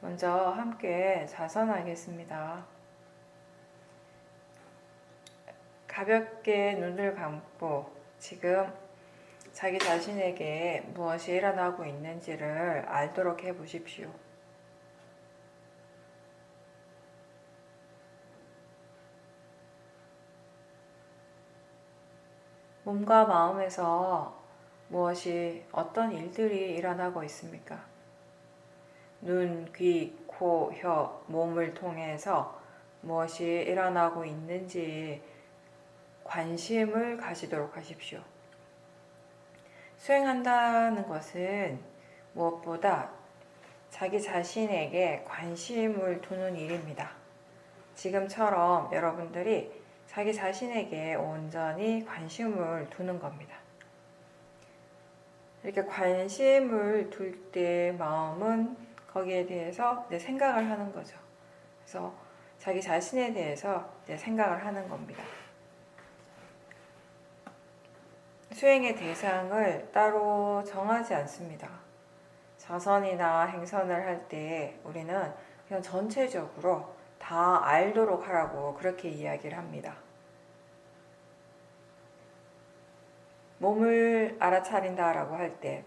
먼저 함께 자선하겠습니다. 가볍게 눈을 감고 지금 자기 자신에게 무엇이 일어나고 있는지를 알도록 해보십시오. 몸과 마음에서 무엇이, 어떤 일들이 일어나고 있습니까? 눈, 귀, 코, 혀, 몸을 통해서 무엇이 일어나고 있는지 관심을 가지도록 하십시오. 수행한다는 것은 무엇보다 자기 자신에게 관심을 두는 일입니다. 지금처럼 여러분들이 자기 자신에게 온전히 관심을 두는 겁니다. 이렇게 관심을 둘 때 마음은 거기에 대해서 내 생각을 하는 거죠. 그래서 자기 자신에 대해서 내 생각을 하는 겁니다. 수행의 대상을 따로 정하지 않습니다. 자선이나 행선을 할 때 우리는 그냥 전체적으로 다 알도록 하라고 그렇게 이야기를 합니다. 몸을 알아차린다라고 할 때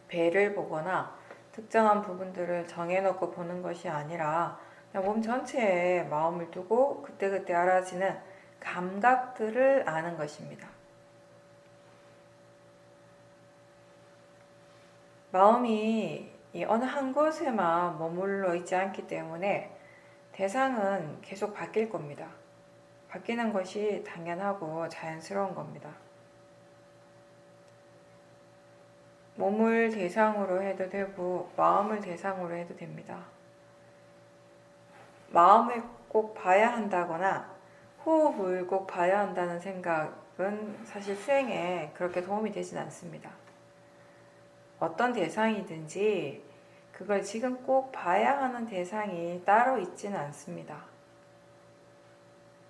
배를 보거나 특정한 부분들을 정해놓고 보는 것이 아니라 그냥 몸 전체에 마음을 두고 그때그때 알아지는 감각들을 아는 것입니다. 마음이 어느 한 곳에만 머물러 있지 않기 때문에 대상은 계속 바뀔 겁니다. 바뀌는 것이 당연하고 자연스러운 겁니다. 몸을 대상으로 해도 되고 마음을 대상으로 해도 됩니다. 마음을 꼭 봐야 한다거나 호흡을 꼭 봐야 한다는 생각은 사실 수행에 그렇게 도움이 되진 않습니다. 어떤 대상이든지 그걸 지금 꼭 봐야 하는 대상이 따로 있지는 않습니다.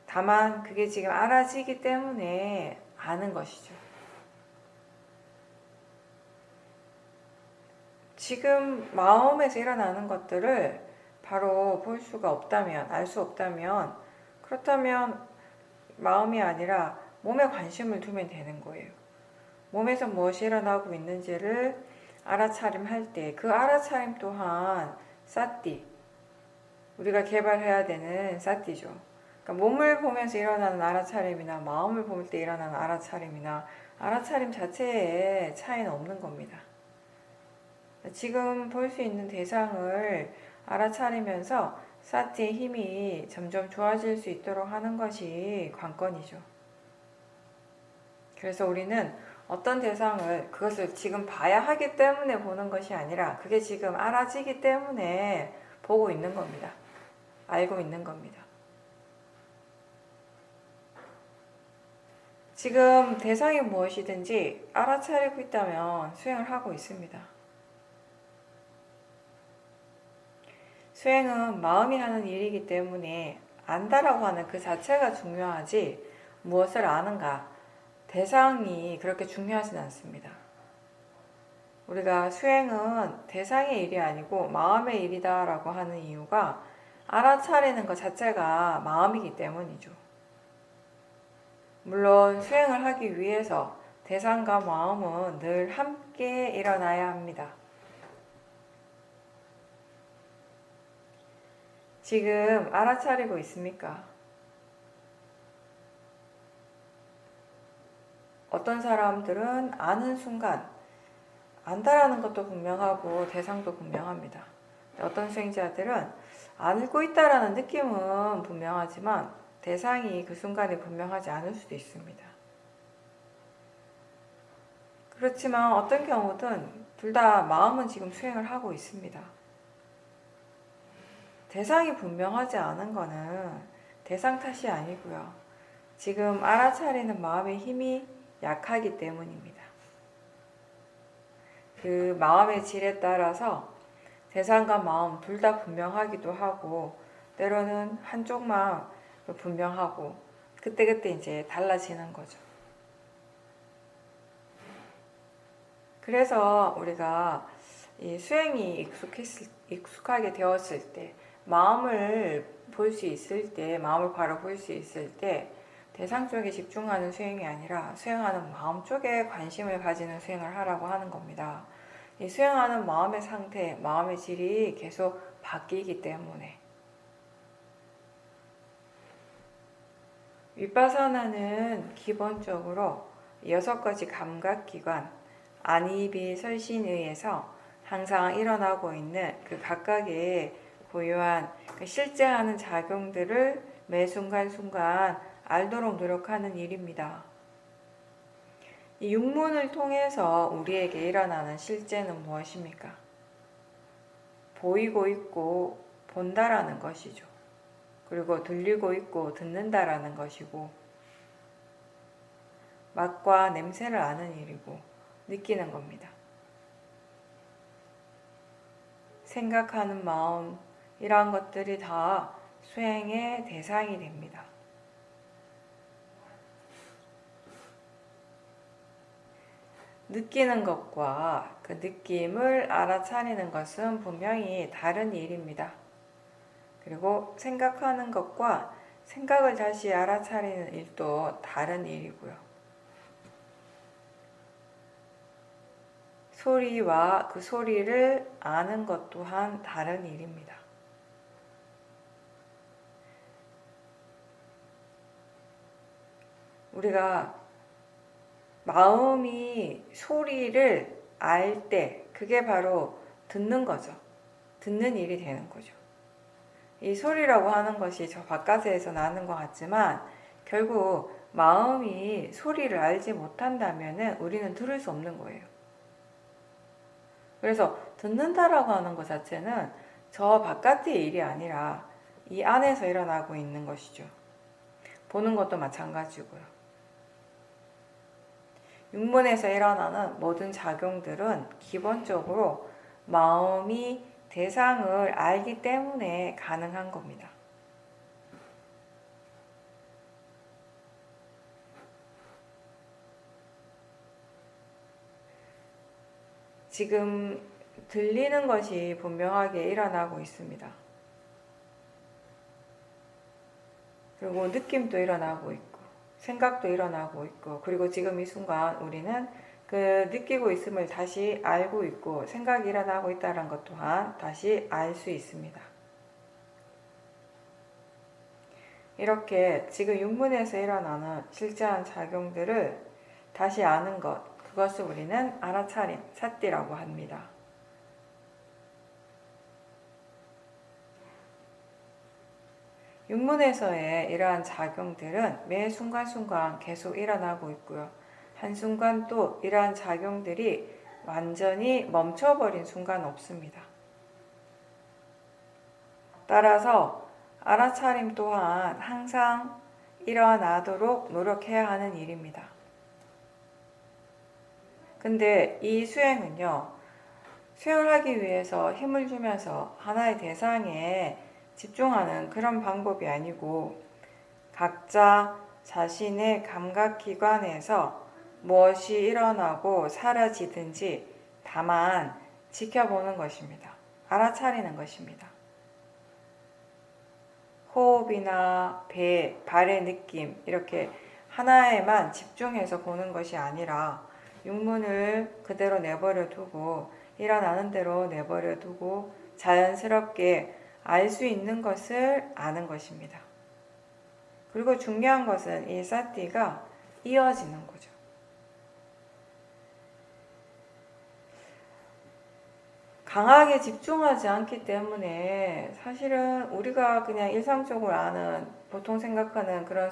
다만 그게 지금 알아지기 때문에 아는 것이죠. 지금 마음에서 일어나는 것들을 바로 볼 수가 없다면, 알 수 없다면, 그렇다면 마음이 아니라 몸에 관심을 두면 되는 거예요. 몸에서 무엇이 일어나고 있는지를 알아차림할 때 그 알아차림 또한 사띠, 우리가 개발해야 되는 사띠죠. 그러니까 몸을 보면서 일어나는 알아차림이나 마음을 볼 때 일어나는 알아차림이나 알아차림 자체에 차이는 없는 겁니다. 지금 볼 수 있는 대상을 알아차리면서 사티의 힘이 점점 좋아질 수 있도록 하는 것이 관건이죠. 그래서 우리는 어떤 대상을, 그것을 지금 봐야 하기 때문에 보는 것이 아니라 그게 지금 알아지기 때문에 보고 있는 겁니다. 알고 있는 겁니다. 지금 대상이 무엇이든지 알아차리고 있다면 수행을 하고 있습니다. 수행은 마음이 하는 일이기 때문에 안다라고 하는 그 자체가 중요하지 무엇을 아는가, 대상이 그렇게 중요하진 않습니다. 우리가 수행은 대상의 일이 아니고 마음의 일이다라고 하는 이유가 알아차리는 것 자체가 마음이기 때문이죠. 물론 수행을 하기 위해서 대상과 마음은 늘 함께 일어나야 합니다. 지금 알아차리고 있습니까? 어떤 사람들은 아는 순간, 안다라는 것도 분명하고 대상도 분명합니다. 어떤 수행자들은 알고 있다라는 느낌은 분명하지만 대상이 그 순간에 분명하지 않을 수도 있습니다. 그렇지만 어떤 경우든 둘 다 마음은 지금 수행을 하고 있습니다. 대상이 분명하지 않은 거는 대상 탓이 아니고요. 지금 알아차리는 마음의 힘이 약하기 때문입니다. 그 마음의 질에 따라서 대상과 마음 둘 다 분명하기도 하고 때로는 한쪽만 분명하고 그때그때 이제 달라지는 거죠. 그래서 우리가 이 수행이 익숙하게 되었을 때, 마음을 볼 수 있을 때, 마음을 바로 볼 수 있을 때, 대상 쪽에 집중하는 수행이 아니라 수행하는 마음 쪽에 관심을 가지는 수행을 하라고 하는 겁니다. 이 수행하는 마음의 상태, 마음의 질이 계속 바뀌기 때문에. 위파사나는 기본적으로 6가지 감각기관, 안이비 설신의에서 항상 일어나고 있는 그 각각의 고유한 실제 하는 작용들을 매 순간순간 알도록 노력하는 일입니다. 이 육문을 통해서 우리에게 일어나는 실제는 무엇입니까? 보이고 있고 본다라는 것이죠. 그리고 들리고 있고 듣는다라는 것이고, 맛과 냄새를 아는 일이고 느끼는 겁니다. 생각하는 마음, 이러한 것들이 다 수행의 대상이 됩니다. 느끼는 것과 그 느낌을 알아차리는 것은 분명히 다른 일입니다. 그리고 생각하는 것과 생각을 다시 알아차리는 일도 다른 일이고요. 소리와 그 소리를 아는 것 또한 다른 일입니다. 우리가 마음이 소리를 알 때 그게 바로 듣는 거죠. 듣는 일이 되는 거죠. 이 소리라고 하는 것이 저 바깥에서 나는 것 같지만 결국 마음이 소리를 알지 못한다면 우리는 들을 수 없는 거예요. 그래서 듣는다라고 하는 것 자체는 저 바깥의 일이 아니라 이 안에서 일어나고 있는 것이죠. 보는 것도 마찬가지고요. 육문에서 일어나는 모든 작용들은 기본적으로 마음이 대상을 알기 때문에 가능한 겁니다. 지금 들리는 것이 분명하게 일어나고 있습니다. 그리고 느낌도 일어나고 있고 생각도 일어나고 있고, 그리고 지금 이 순간 우리는 그 느끼고 있음을 다시 알고 있고 생각이 일어나고 있다는 것 또한 다시 알 수 있습니다. 이렇게 지금 육문에서 일어나는 실제한 작용들을 다시 아는 것, 그것을 우리는 알아차림, 사띠라고 합니다. 육문에서의 이러한 작용들은 매 순간순간 계속 일어나고 있고요. 한순간 또 이러한 작용들이 완전히 멈춰버린 순간 없습니다. 따라서 알아차림 또한 항상 일어나도록 노력해야 하는 일입니다. 근데 이 수행은요, 수행을 하기 위해서 힘을 주면서 하나의 대상에 집중하는 그런 방법이 아니고 각자 자신의 감각기관에서 무엇이 일어나고 사라지든지 다만 지켜보는 것입니다. 알아차리는 것입니다. 호흡이나 발의 느낌, 이렇게 하나에만 집중해서 보는 것이 아니라 육문을 그대로 내버려 두고 일어나는 대로 내버려 두고 자연스럽게 알 수 있는 것을 아는 것입니다. 그리고 중요한 것은 이 사띠가 이어지는 거죠. 강하게 집중하지 않기 때문에 사실은 우리가 그냥 일상적으로 아는, 보통 생각하는 그런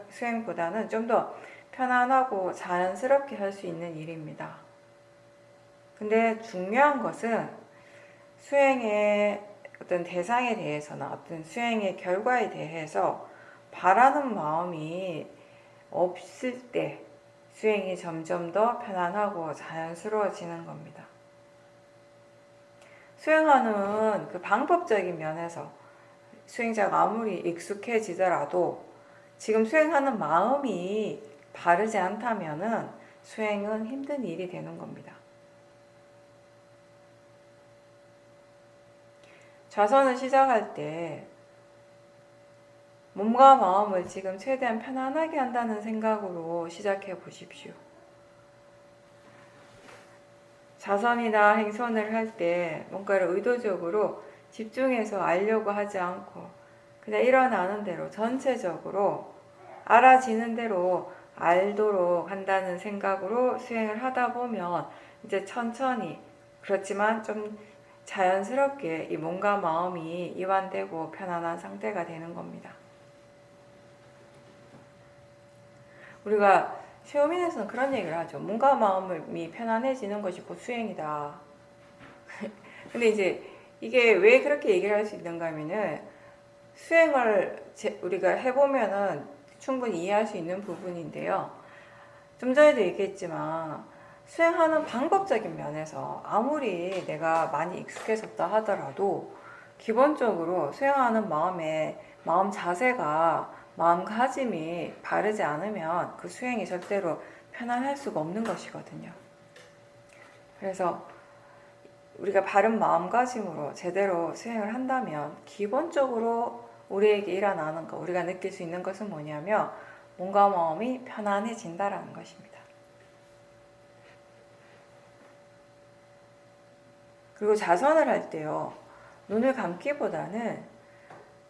수행보다는 좀 더 편안하고 자연스럽게 할 수 있는 일입니다. 근데 중요한 것은 수행의 어떤 대상에 대해서나 어떤 수행의 결과에 대해서 바라는 마음이 없을 때 수행이 점점 더 편안하고 자연스러워지는 겁니다. 수행하는 그 방법적인 면에서 수행자가 아무리 익숙해지더라도 지금 수행하는 마음이 바르지 않다면은 수행은 힘든 일이 되는 겁니다. 좌선을 시작할 때 몸과 마음을 지금 최대한 편안하게 한다는 생각으로 시작해 보십시오. 좌선이나 행선을 할 때 뭔가를 의도적으로 집중해서 알려고 하지 않고 그냥 일어나는 대로 전체적으로 알아지는 대로 알도록 한다는 생각으로 수행을 하다 보면 이제 천천히 그렇지만 좀 자연스럽게 이 몸과 마음이 이완되고 편안한 상태가 되는 겁니다. 우리가 최호민에서는 그런 얘기를 하죠. 몸과 마음이 편안해지는 것이 곧 수행이다. 근데 이제 이게 왜 그렇게 얘기를 할 수 있는가 하면은 수행을 우리가 해보면은 충분히 이해할 수 있는 부분인데요. 좀 전에도 얘기했지만 수행하는 방법적인 면에서 아무리 내가 많이 익숙해졌다 하더라도 기본적으로 수행하는 마음 자세가 마음가짐이 바르지 않으면 그 수행이 절대로 편안할 수가 없는 것이거든요. 그래서 우리가 바른 마음가짐으로 제대로 수행을 한다면 기본적으로 우리에게 일어나는 것, 우리가 느낄 수 있는 것은 뭐냐면 몸과 마음이 편안해진다라는 것입니다. 그리고 자선을 할 때요, 눈을 감기보다는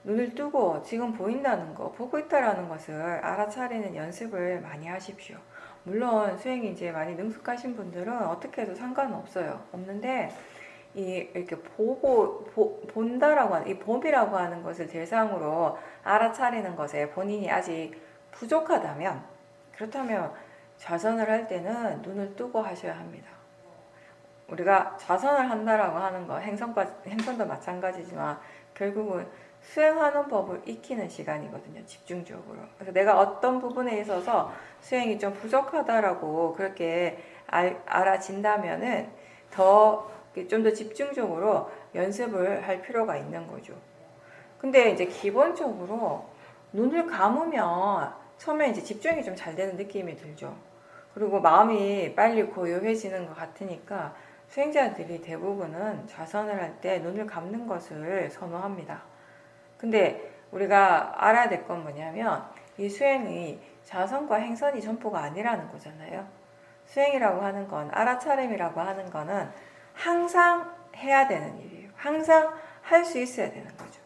눈을 뜨고 지금 보인다는 거, 보고 있다라는 것을 알아차리는 연습을 많이 하십시오. 물론 수행이 이제 많이 능숙하신 분들은 어떻게 해도 상관은 없는데 이렇게 본다라고 하는, 이 봄이라고 하는 것을 대상으로 알아차리는 것에 본인이 아직 부족하다면, 그렇다면 좌선을 할 때는 눈을 뜨고 하셔야 합니다. 우리가 좌선을 한다라고 하는 거, 행선도 마찬가지지만 결국은 수행하는 법을 익히는 시간이거든요. 집중적으로. 그래서 내가 어떤 부분에 있어서 수행이 좀 부족하다라고 그렇게 알아진다면은 좀 더 집중적으로 연습을 할 필요가 있는 거죠. 근데 이제 기본적으로 눈을 감으면 처음에 이제 집중이 좀 잘 되는 느낌이 들죠. 그리고 마음이 빨리 고요해지는 것 같으니까 수행자들이 대부분은 좌선을 할 때 눈을 감는 것을 선호합니다. 근데 우리가 알아야 될 건 뭐냐면 이 수행이 좌선과 행선이 전부가 아니라는 거잖아요. 수행이라고 하는 건, 알아차림이라고 하는 거는 항상 해야 되는 일이에요. 항상 할 수 있어야 되는 거죠.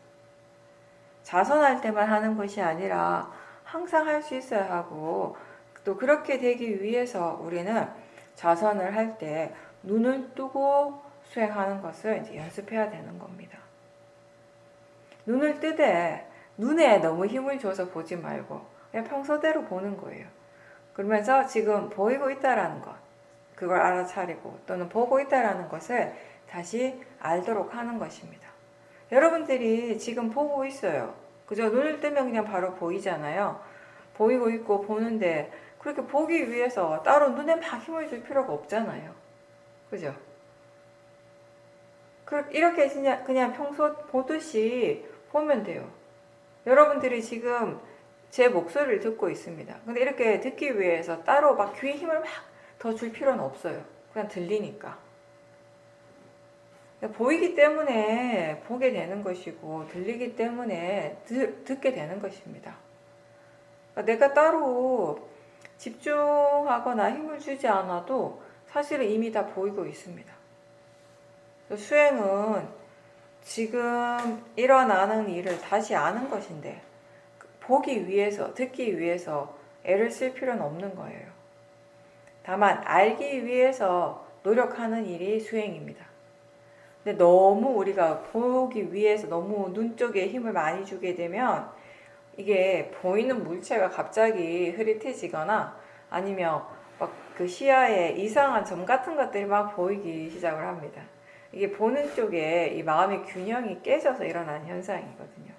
좌선할 때만 하는 것이 아니라 항상 할 수 있어야 하고, 또 그렇게 되기 위해서 우리는 좌선을 할 때 눈을 뜨고 수행하는 것을 이제 연습해야 되는 겁니다. 눈을 뜨되 눈에 너무 힘을 줘서 보지 말고 그냥 평소대로 보는 거예요. 그러면서 지금 보이고 있다라는 것, 그걸 알아차리고 또는 보고 있다라는 것을 다시 알도록 하는 것입니다. 여러분들이 지금 보고 있어요. 그죠? 눈을 뜨면 그냥 바로 보이잖아요. 보이고 있고 보는데 그렇게 보기 위해서 따로 눈에 막 힘을 줄 필요가 없잖아요. 그죠? 이렇게 그냥 평소 보듯이 보면 돼요. 여러분들이 지금 제 목소리를 듣고 있습니다. 근데 이렇게 듣기 위해서 따로 막 귀에 힘을 막 더 줄 필요는 없어요. 그냥 들리니까. 보이기 때문에 보게 되는 것이고 들리기 때문에 듣게 되는 것입니다. 내가 따로 집중하거나 힘을 주지 않아도 사실은 이미 다 보이고 있습니다. 수행은 지금 일어나는 일을 다시 아는 것인데 보기 위해서, 듣기 위해서 애를 쓸 필요는 없는 거예요. 다만 알기 위해서 노력하는 일이 수행입니다. 근데 너무 우리가 보기 위해서 너무 눈 쪽에 힘을 많이 주게 되면 이게 보이는 물체가 갑자기 흐릿해지거나 아니면 막 그 시야에 이상한 점 같은 것들이 막 보이기 시작을 합니다. 이게 보는 쪽에 이 마음의 균형이 깨져서 일어나는 현상이거든요.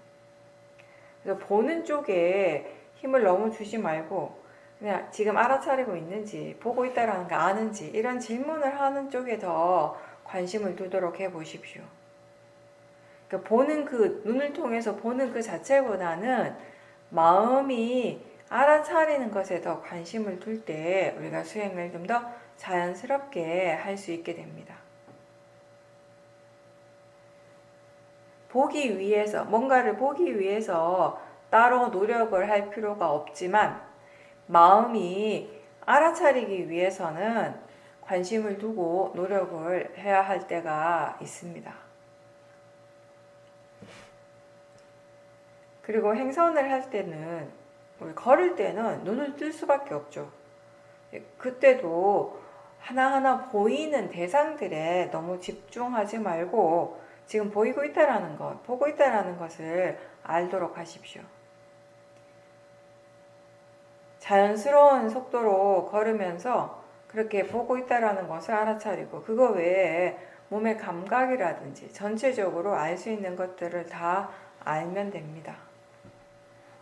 그래서 보는 쪽에 힘을 너무 주지 말고 그냥 지금 알아차리고 있는지 보고 있다라는 거 아는지 이런 질문을 하는 쪽에 더 관심을 두도록 해보십시오. 그러니까 눈을 통해서 보는 그 자체보다는 마음이 알아차리는 것에 더 관심을 둘 때 우리가 수행을 좀 더 자연스럽게 할 수 있게 됩니다. 보기 위해서, 뭔가를 보기 위해서 따로 노력을 할 필요가 없지만 마음이 알아차리기 위해서는 관심을 두고 노력을 해야 할 때가 있습니다. 그리고 행선을 할 때는, 우리 걸을 때는 눈을 뜰 수밖에 없죠. 그때도 하나하나 보이는 대상들에 너무 집중하지 말고 지금 보이고 있다라는 것, 보고 있다라는 것을 알도록 하십시오. 자연스러운 속도로 걸으면서 그렇게 보고 있다라는 것을 알아차리고, 그거 외에 몸의 감각이라든지 전체적으로 알 수 있는 것들을 다 알면 됩니다.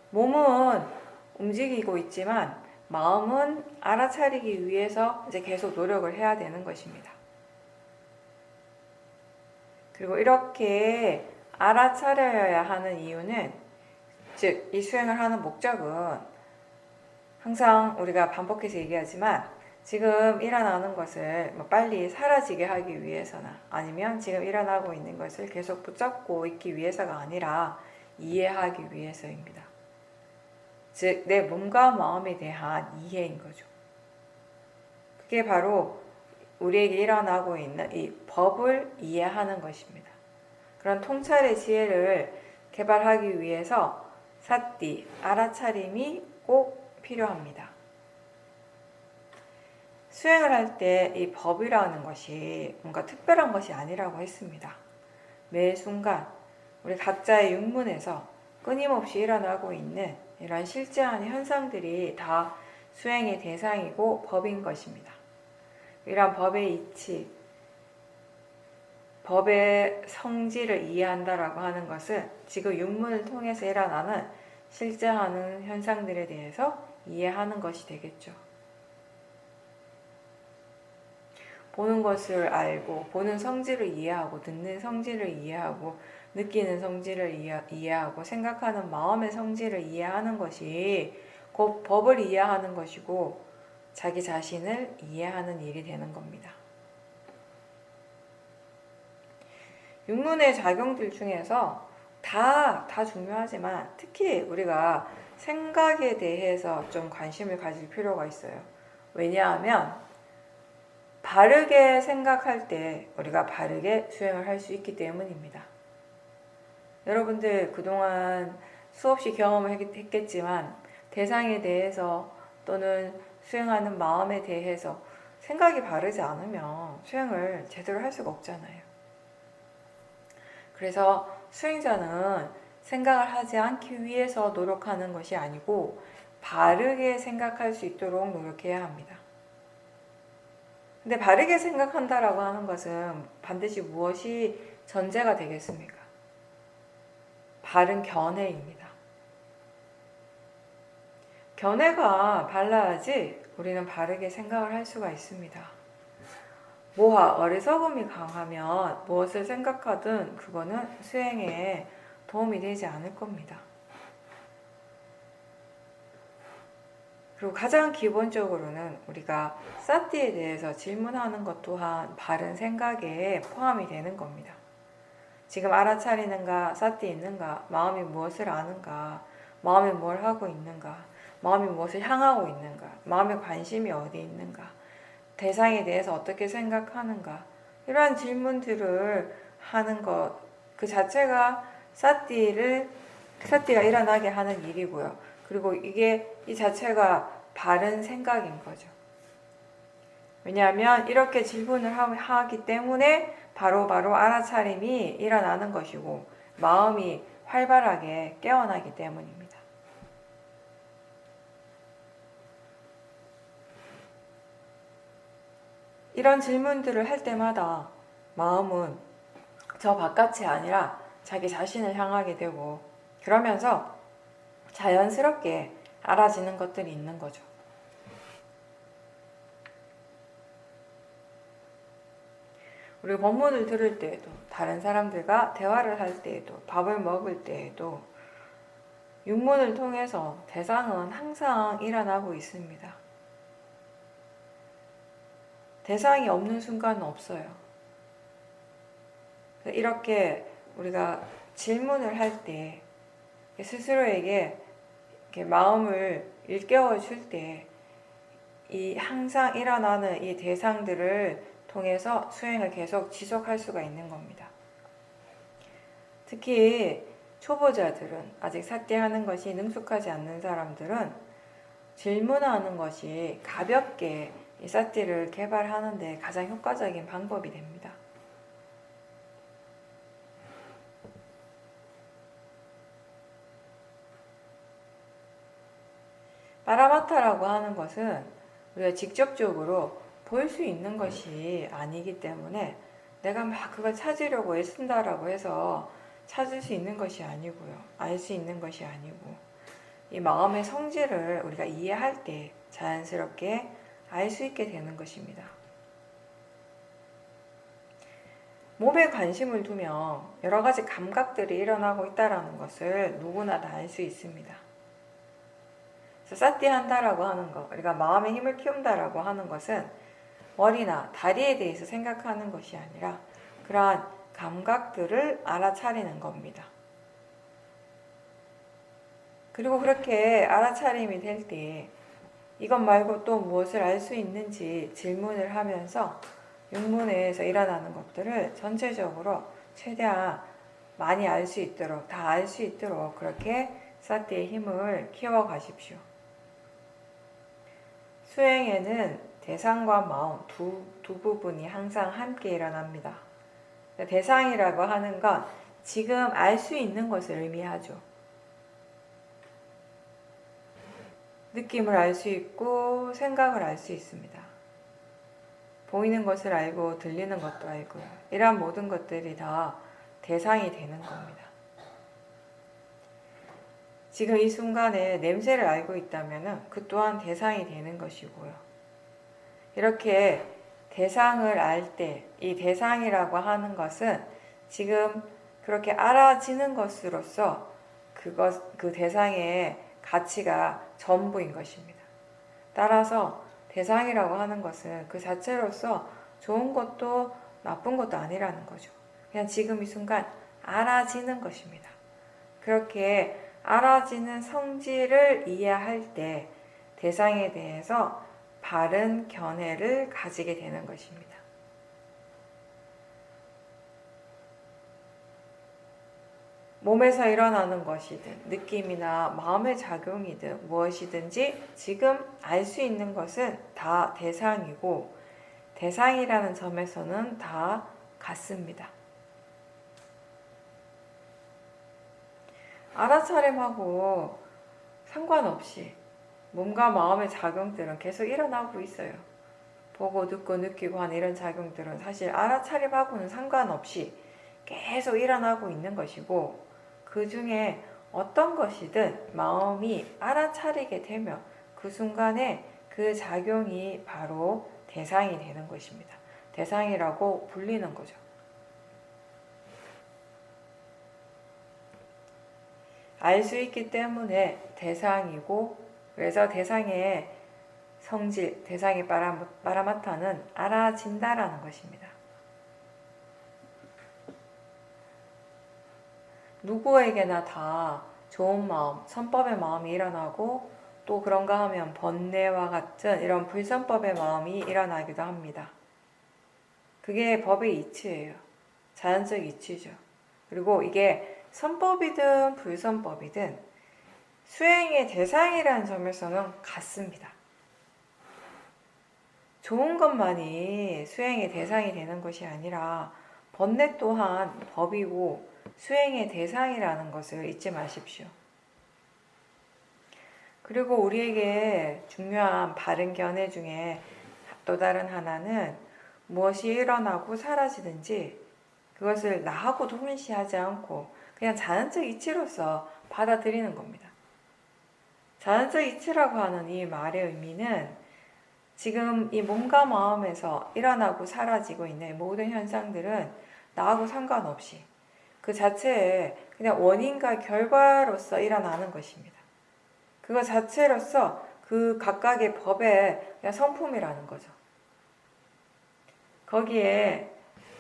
몸은 움직이고 있지만 마음은 알아차리기 위해서 이제 계속 노력을 해야 되는 것입니다. 그리고 이렇게 알아차려야 하는 이유는, 즉 이 수행을 하는 목적은 항상 우리가 반복해서 얘기하지만 지금 일어나는 것을 빨리 사라지게 하기 위해서나 아니면 지금 일어나고 있는 것을 계속 붙잡고 있기 위해서가 아니라 이해하기 위해서입니다. 즉 내 몸과 마음에 대한 이해인 거죠. 그게 바로 우리에게 일어나고 있는 이 법을 이해하는 것입니다. 그런 통찰의 지혜를 개발하기 위해서 사띠, 알아차림이 꼭 필요합니다. 수행을 할 때 이 법이라는 것이 뭔가 특별한 것이 아니라고 했습니다. 매 순간 우리 각자의 육문에서 끊임없이 일어나고 있는 이런 실제한 현상들이 다 수행의 대상이고 법인 것입니다. 이런 법의 이치, 법의 성질을 이해한다라고 하는 것은 지금 육문을 통해서 일어나는 실제하는 현상들에 대해서 이해하는 것이 되겠죠. 보는 것을 알고, 보는 성질을 이해하고, 듣는 성질을 이해하고, 느끼는 성질을 이해하고, 생각하는 마음의 성질을 이해하는 것이 곧 법을 이해하는 것이고 자기 자신을 이해하는 일이 되는 겁니다. 육문의 작용들 중에서 다 중요하지만 특히 우리가 생각에 대해서 좀 관심을 가질 필요가 있어요. 왜냐하면 바르게 생각할 때 우리가 바르게 수행을 할 수 있기 때문입니다. 여러분들 그동안 수없이 경험을 했겠지만 대상에 대해서 또는 수행하는 마음에 대해서 생각이 바르지 않으면 수행을 제대로 할 수가 없잖아요. 그래서 수행자는 생각을 하지 않기 위해서 노력하는 것이 아니고 바르게 생각할 수 있도록 노력해야 합니다. 근데 바르게 생각한다라고 하는 것은 반드시 무엇이 전제가 되겠습니까? 바른 견해입니다. 견해가 발라야지 우리는 바르게 생각을 할 수가 있습니다. 모하, 어리석음이 강하면 무엇을 생각하든 그거는 수행에 도움이 되지 않을 겁니다. 그리고 가장 기본적으로는 우리가 사띠에 대해서 질문하는 것 또한 바른 생각에 포함이 되는 겁니다. 지금 알아차리는가, 사띠 있는가, 마음이 무엇을 아는가, 마음이 뭘 하고 있는가, 마음이 무엇을 향하고 있는가, 마음의 관심이 어디 있는가, 대상에 대해서 어떻게 생각하는가, 이러한 질문들을 하는 것, 그 자체가 사띠가 일어나게 하는 일이고요. 그리고 이 자체가 바른 생각인 거죠. 왜냐하면 이렇게 질문을 하기 때문에 바로바로 알아차림이 일어나는 것이고 마음이 활발하게 깨어나기 때문입니다. 이런 질문들을 할 때마다 마음은 저 바깥이 아니라 자기 자신을 향하게 되고 그러면서 자연스럽게 알아지는 것들이 있는 거죠. 우리 법문을 들을 때에도, 다른 사람들과 대화를 할 때에도, 밥을 먹을 때에도 육문을 통해서 대상은 항상 일어나고 있습니다. 대상이 없는 순간은 없어요. 이렇게 우리가 질문을 할 때, 스스로에게 이렇게 마음을 일깨워 줄 때, 이 항상 일어나는 이 대상들을 통해서 수행을 계속 지속할 수가 있는 겁니다. 특히 초보자들은, 아직 삿대하는 것이 능숙하지 않는 사람들은 질문하는 것이 가볍게 이 삿대를 개발하는 데 가장 효과적인 방법이 됩니다. 파라마타라고 하는 것은 우리가 직접적으로 볼 수 있는 것이 아니기 때문에 내가 막 그걸 찾으려고 애쓴다라고 해서 찾을 수 있는 것이 아니고요. 알 수 있는 것이 아니고, 이 마음의 성질을 우리가 이해할 때 자연스럽게 알 수 있게 되는 것입니다. 몸에 관심을 두면 여러 가지 감각들이 일어나고 있다는 것을 누구나 다 알 수 있습니다. 그래서 사띠한다라고 하는 것, 우리가 마음의 힘을 키운다라고 하는 것은 머리나 다리에 대해서 생각하는 것이 아니라 그러한 감각들을 알아차리는 겁니다. 그리고 그렇게 알아차림이 될 때 이것 말고 또 무엇을 알 수 있는지 질문을 하면서 육문에서 일어나는 것들을 전체적으로 최대한 많이 알 수 있도록, 다 알 수 있도록 그렇게 사띠의 힘을 키워 가십시오. 수행에는 대상과 마음 두 부분이 항상 함께 일어납니다. 대상이라고 하는 건 지금 알 수 있는 것을 의미하죠. 느낌을 알 수 있고 생각을 알 수 있습니다. 보이는 것을 알고 들리는 것도 알고요. 이러한 모든 것들이 다 대상이 되는 겁니다. 지금 이 순간에 냄새를 알고 있다면 그 또한 대상이 되는 것이고요. 이렇게 대상을 알 때 이 대상이라고 하는 것은 지금 그렇게 알아지는 것으로서 그 대상의 가치가 전부인 것입니다. 따라서 대상이라고 하는 것은 그 자체로서 좋은 것도 나쁜 것도 아니라는 거죠. 그냥 지금 이 순간 알아지는 것입니다. 그렇게 알아지는 성질을 이해할 때 대상에 대해서 바른 견해를 가지게 되는 것입니다. 몸에서 일어나는 것이든 느낌이나 마음의 작용이든 무엇이든지 지금 알 수 있는 것은 다 대상이고 대상이라는 점에서는 다 같습니다. 알아차림하고 상관없이 몸과 마음의 작용들은 계속 일어나고 있어요. 보고 듣고 느끼고 하는 이런 작용들은 사실 알아차림하고는 상관없이 계속 일어나고 있는 것이고 그 중에 어떤 것이든 마음이 알아차리게 되면 그 순간에 그 작용이 바로 대상이 되는 것입니다. 대상이라고 불리는 거죠. 알 수 있기 때문에 대상이고 그래서 대상의 성질, 대상의 파라마타는 알아진다라는 것입니다. 누구에게나 다 좋은 마음, 선법의 마음이 일어나고 또 그런가 하면 번뇌와 같은 이런 불선법의 마음이 일어나기도 합니다. 그게 법의 이치예요. 자연적 이치죠. 그리고 이게 선법이든 불선법이든 수행의 대상이라는 점에서는 같습니다. 좋은 것만이 수행의 대상이 되는 것이 아니라 번뇌 또한 법이고 수행의 대상이라는 것을 잊지 마십시오. 그리고 우리에게 중요한 바른 견해 중에 또 다른 하나는 무엇이 일어나고 사라지든지 그것을 나하고 동일시하지 않고 그냥 자연적 이치로서 받아들이는 겁니다. 자연적 이치라고 하는 이 말의 의미는 지금 이 몸과 마음에서 일어나고 사라지고 있는 모든 현상들은 나하고 상관없이 그 자체에 그냥 원인과 결과로서 일어나는 것입니다. 그거 자체로서 그 각각의 법의 그냥 성품이라는 거죠. 거기에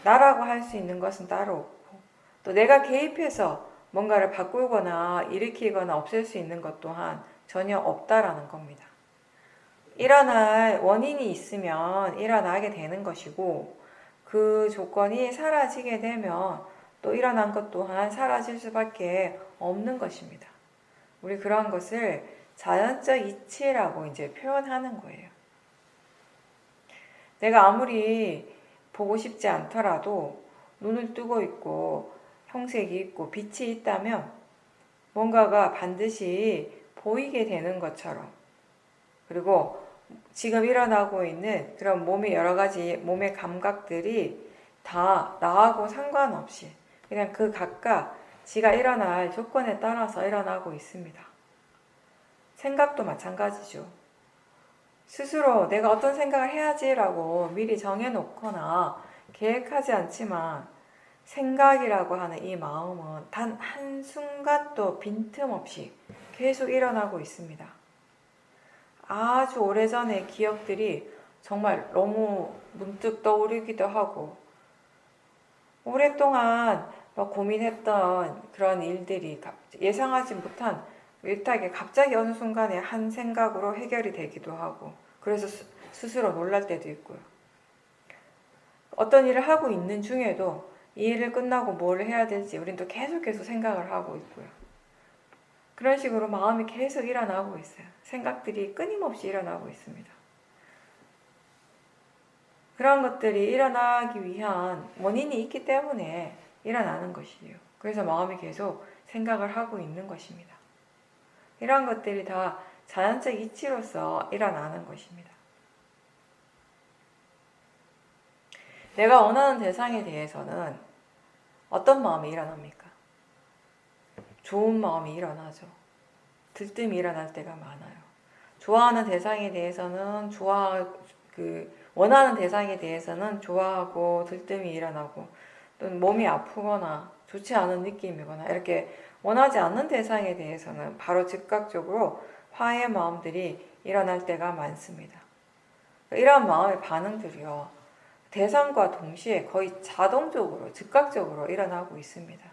나라고 할 수 있는 것은 따로 없고 또 내가 개입해서 뭔가를 바꾸거나 일으키거나 없앨 수 있는 것 또한 전혀 없다라는 겁니다. 일어날 원인이 있으면 일어나게 되는 것이고 그 조건이 사라지게 되면 또 일어난 것 또한 사라질 수밖에 없는 것입니다. 우리 그러한 것을 자연적 이치라고 이제 표현하는 거예요. 내가 아무리 보고 싶지 않더라도 눈을 뜨고 있고 형색이 있고 빛이 있다면 뭔가가 반드시 보이게 되는 것처럼, 그리고 지금 일어나고 있는 그런 몸의 여러 가지 몸의 감각들이 다 나하고 상관없이 그냥 그 각각 지가 일어날 조건에 따라서 일어나고 있습니다. 생각도 마찬가지죠. 스스로 내가 어떤 생각을 해야지라고 미리 정해놓거나 계획하지 않지만 생각이라고 하는 이 마음은 단 한순간도 빈틈없이 계속 일어나고 있습니다. 아주 오래전의 기억들이 정말 너무 문득 떠오르기도 하고 오랫동안 고민했던 그런 일들이 예상하지 못한 일하게 갑자기 어느 순간에 한 생각으로 해결이 되기도 하고 그래서 스스로 놀랄 때도 있고요. 어떤 일을 하고 있는 중에도 이 일을 끝나고 뭘 해야 될지 우린 또 계속 생각을 하고 있고요. 그런 식으로 마음이 계속 일어나고 있어요. 생각들이 끊임없이 일어나고 있습니다. 그런 것들이 일어나기 위한 원인이 있기 때문에 일어나는 것이에요. 그래서 마음이 계속 생각을 하고 있는 것입니다. 이러한 것들이 다 자연적 이치로서 일어나는 것입니다. 내가 원하는 대상에 대해서는 어떤 마음이 일어납니까? 좋은 마음이 일어나죠. 들뜸이 일어날 때가 많아요. 좋아하는 대상에 대해서는 원하는 대상에 대해서는 좋아하고 들뜸이 일어나고 또 몸이 아프거나 좋지 않은 느낌이거나 이렇게 원하지 않는 대상에 대해서는 바로 즉각적으로 화해의 마음들이 일어날 때가 많습니다. 이러한 마음의 반응들이요, 대상과 동시에 거의 자동적으로 즉각적으로 일어나고 있습니다.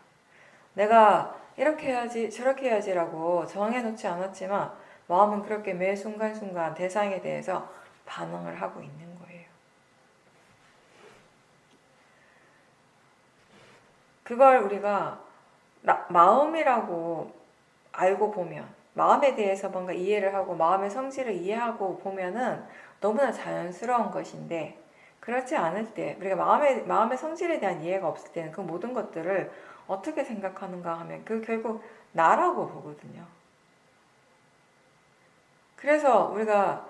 내가 이렇게 해야지 저렇게 해야지라고 정해놓지 않았지만 마음은 그렇게 매 순간순간 대상에 대해서 반응을 하고 있는 거예요. 그걸 우리가 마음이라고 알고 보면, 마음에 대해서 뭔가 이해를 하고 마음의 성질을 이해하고 보면은 너무나 자연스러운 것인데, 그렇지 않을 때, 우리가 마음의 성질에 대한 이해가 없을 때는 그 모든 것들을 어떻게 생각하는가 하면 그 결국 나라고 보거든요. 그래서 우리가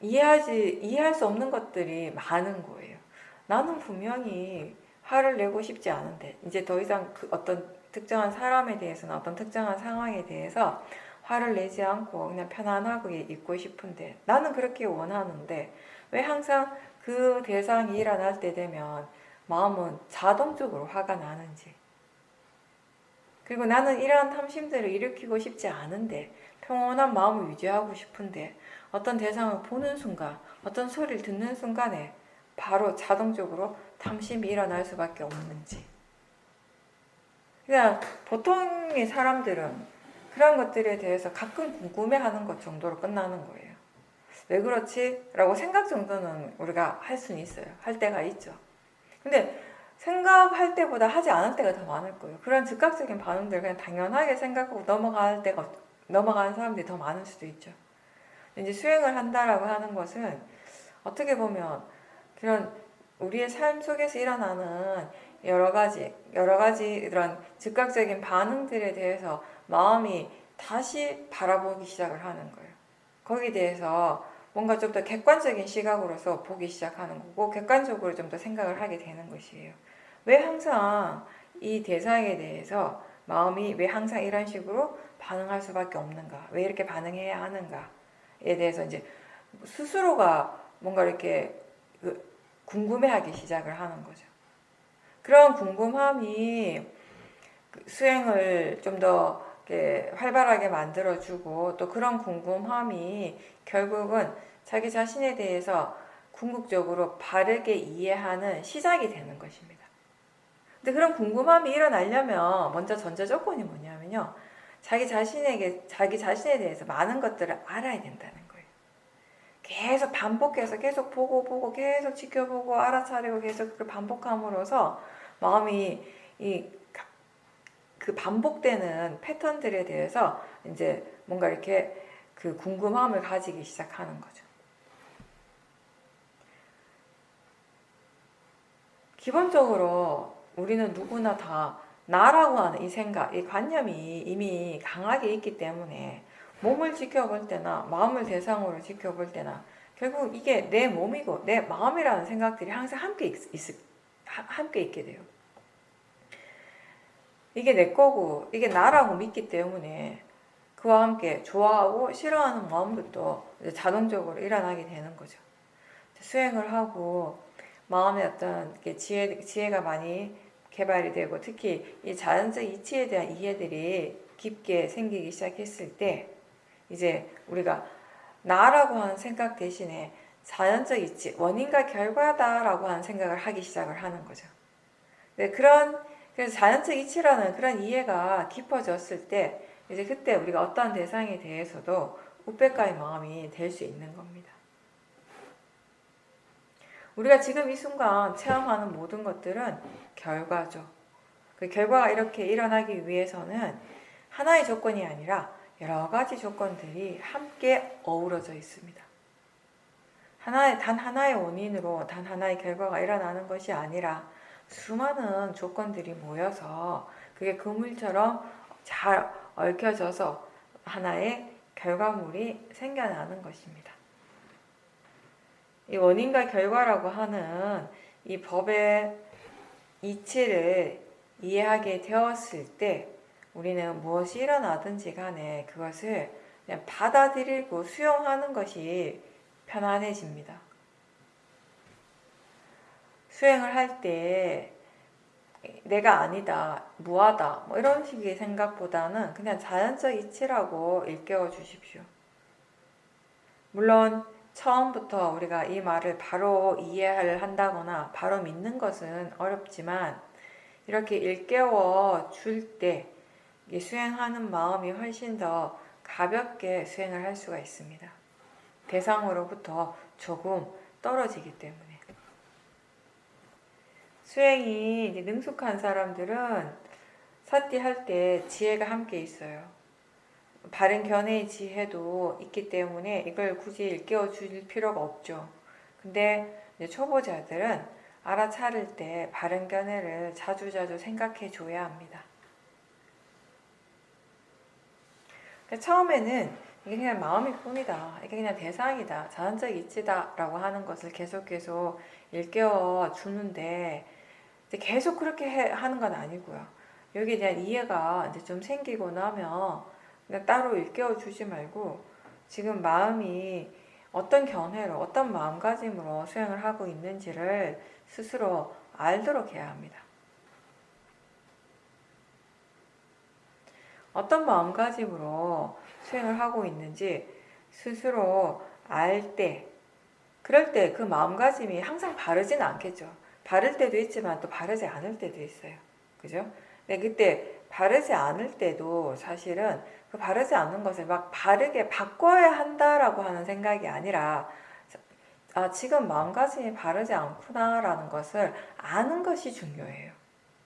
이해할 수 없는 것들이 많은 거예요. 나는 분명히 화를 내고 싶지 않은데, 이제 더 이상 어떤 특정한 사람에 대해서나 어떤 특정한 상황에 대해서 화를 내지 않고 그냥 편안하게 있고 싶은데, 나는 그렇게 원하는데 왜 항상 그 대상이 일어날 때 되면 마음은 자동적으로 화가 나는지, 그리고 나는 이러한 탐심들을 일으키고 싶지 않은데 평온한 마음을 유지하고 싶은데 어떤 대상을 보는 순간, 어떤 소리를 듣는 순간에 바로 자동적으로 탐심이 일어날 수밖에 없는지. 그냥 보통의 사람들은 그런 것들에 대해서 가끔 궁금해하는 것 정도로 끝나는 거예요. 왜 그렇지? 라고 생각 정도는 우리가 할 수는 있어요. 할 때가 있죠. 근데 생각할 때보다 하지 않을 때가 더 많을 거예요. 그런 즉각적인 반응들 그냥 당연하게 생각하고 넘어가는 사람들이 더 많을 수도 있죠. 이제 수행을 한다라고 하는 것은 어떻게 보면 그런 우리의 삶 속에서 일어나는 여러 가지 이런 즉각적인 반응들에 대해서 마음이 다시 바라보기 시작을 하는 거예요. 거기에 대해서 뭔가 좀 더 객관적인 시각으로서 보기 시작하는 거고, 객관적으로 좀 더 생각을 하게 되는 것이에요. 왜 항상 이 대상에 대해서 마음이 왜 항상 이런 식으로 반응할 수밖에 없는가? 왜 이렇게 반응해야 하는가에 대해서 이제 스스로가 뭔가 이렇게 궁금해하기 시작을 하는 거죠. 그런 궁금함이 수행을 좀 더 활발하게 만들어주고, 또 그런 궁금함이 결국은 자기 자신에 대해서 궁극적으로 바르게 이해하는 시작이 되는 것입니다. 근데 그런 궁금함이 일어나려면 먼저 전제 조건이 뭐냐면요. 자기 자신에 대해서 많은 것들을 알아야 된다는 거예요. 계속 반복해서 계속 보고 계속 지켜보고 알아차리고 계속 그걸 반복함으로써 마음이 그 반복되는 패턴들에 대해서 이제 뭔가 이렇게 그 궁금함을 가지기 시작하는 거죠. 기본적으로 우리는 누구나 다 나라고 하는 이 생각, 이 관념이 이미 강하게 있기 때문에 몸을 지켜볼 때나 마음을 대상으로 지켜볼 때나 결국 이게 내 몸이고 내 마음이라는 생각들이 항상 함께 있게 돼요. 이게 내 거고 이게 나라고 믿기 때문에 그와 함께 좋아하고 싫어하는 마음도 또 자동적으로 일어나게 되는 거죠. 수행을 하고 마음의 어떤 지혜가 많이 개발이 되고 특히 이 자연적 이치에 대한 이해들이 깊게 생기기 시작했을 때 이제 우리가 나라고 하는 생각 대신에 자연적 이치, 원인과 결과다라고 하는 생각을 하기 시작을 하는 거죠. 그래서 자연적 이치라는 그런 이해가 깊어졌을 때 이제 그때 우리가 어떠한 대상에 대해서도 우백가의 마음이 될 수 있는 겁니다. 우리가 지금 이 순간 체험하는 모든 것들은 결과죠. 그 결과가 이렇게 일어나기 위해서는 하나의 조건이 아니라 여러 가지 조건들이 함께 어우러져 있습니다. 단 하나의 원인으로 단 하나의 결과가 일어나는 것이 아니라 수많은 조건들이 모여서 그게 그물처럼 잘 얽혀져서 하나의 결과물이 생겨나는 것입니다. 이 원인과 결과라고 하는 이 법의 이치를 이해하게 되었을 때 우리는 무엇이 일어나든지 간에 그것을 그냥 받아들이고 수용하는 것이 편안해집니다. 수행을 할 때 내가 아니다, 무하다 뭐 이런 식의 생각보다는 그냥 자연적 이치라고 일깨워 주십시오. 물론 처음부터 우리가 이 말을 바로 이해를 한다거나 바로 믿는 것은 어렵지만 이렇게 일깨워 줄 때 수행하는 마음이 훨씬 더 가볍게 수행을 할 수가 있습니다. 대상으로부터 조금 떨어지기 때문에. 수행이 이제 능숙한 사람들은 사띠 할 때 지혜가 함께 있어요. 바른 견해의 지혜도 있기 때문에 이걸 굳이 일깨워 줄 필요가 없죠. 근데 이제 초보자들은 알아차릴 때 바른 견해를 자주자주 생각해 줘야 합니다. 처음에는 이게 그냥 마음일 뿐이다. 이게 그냥 대상이다. 자연적 이치다. 라고 하는 것을 계속 일깨워 주는데 계속 그렇게 하는 건 아니고요. 여기에 대한 이해가 이제 좀 생기고 나면 그냥 따로 일깨워 주지 말고 지금 마음이 어떤 견해로 어떤 마음가짐으로 수행을 하고 있는지를 스스로 알도록 해야 합니다. 어떤 마음가짐으로 수행을 하고 있는지 스스로 알 때, 그럴 때 그 마음가짐이 항상 바르지는 않겠죠. 바를 때도 있지만 또 바르지 않을 때도 있어요. 그죠? 근데 그때 바르지 않을 때도 사실은 그 바르지 않는 것을 막 바르게 바꿔야 한다라고 하는 생각이 아니라 지금 마음가짐이 바르지 않구나라는 것을 아는 것이 중요해요.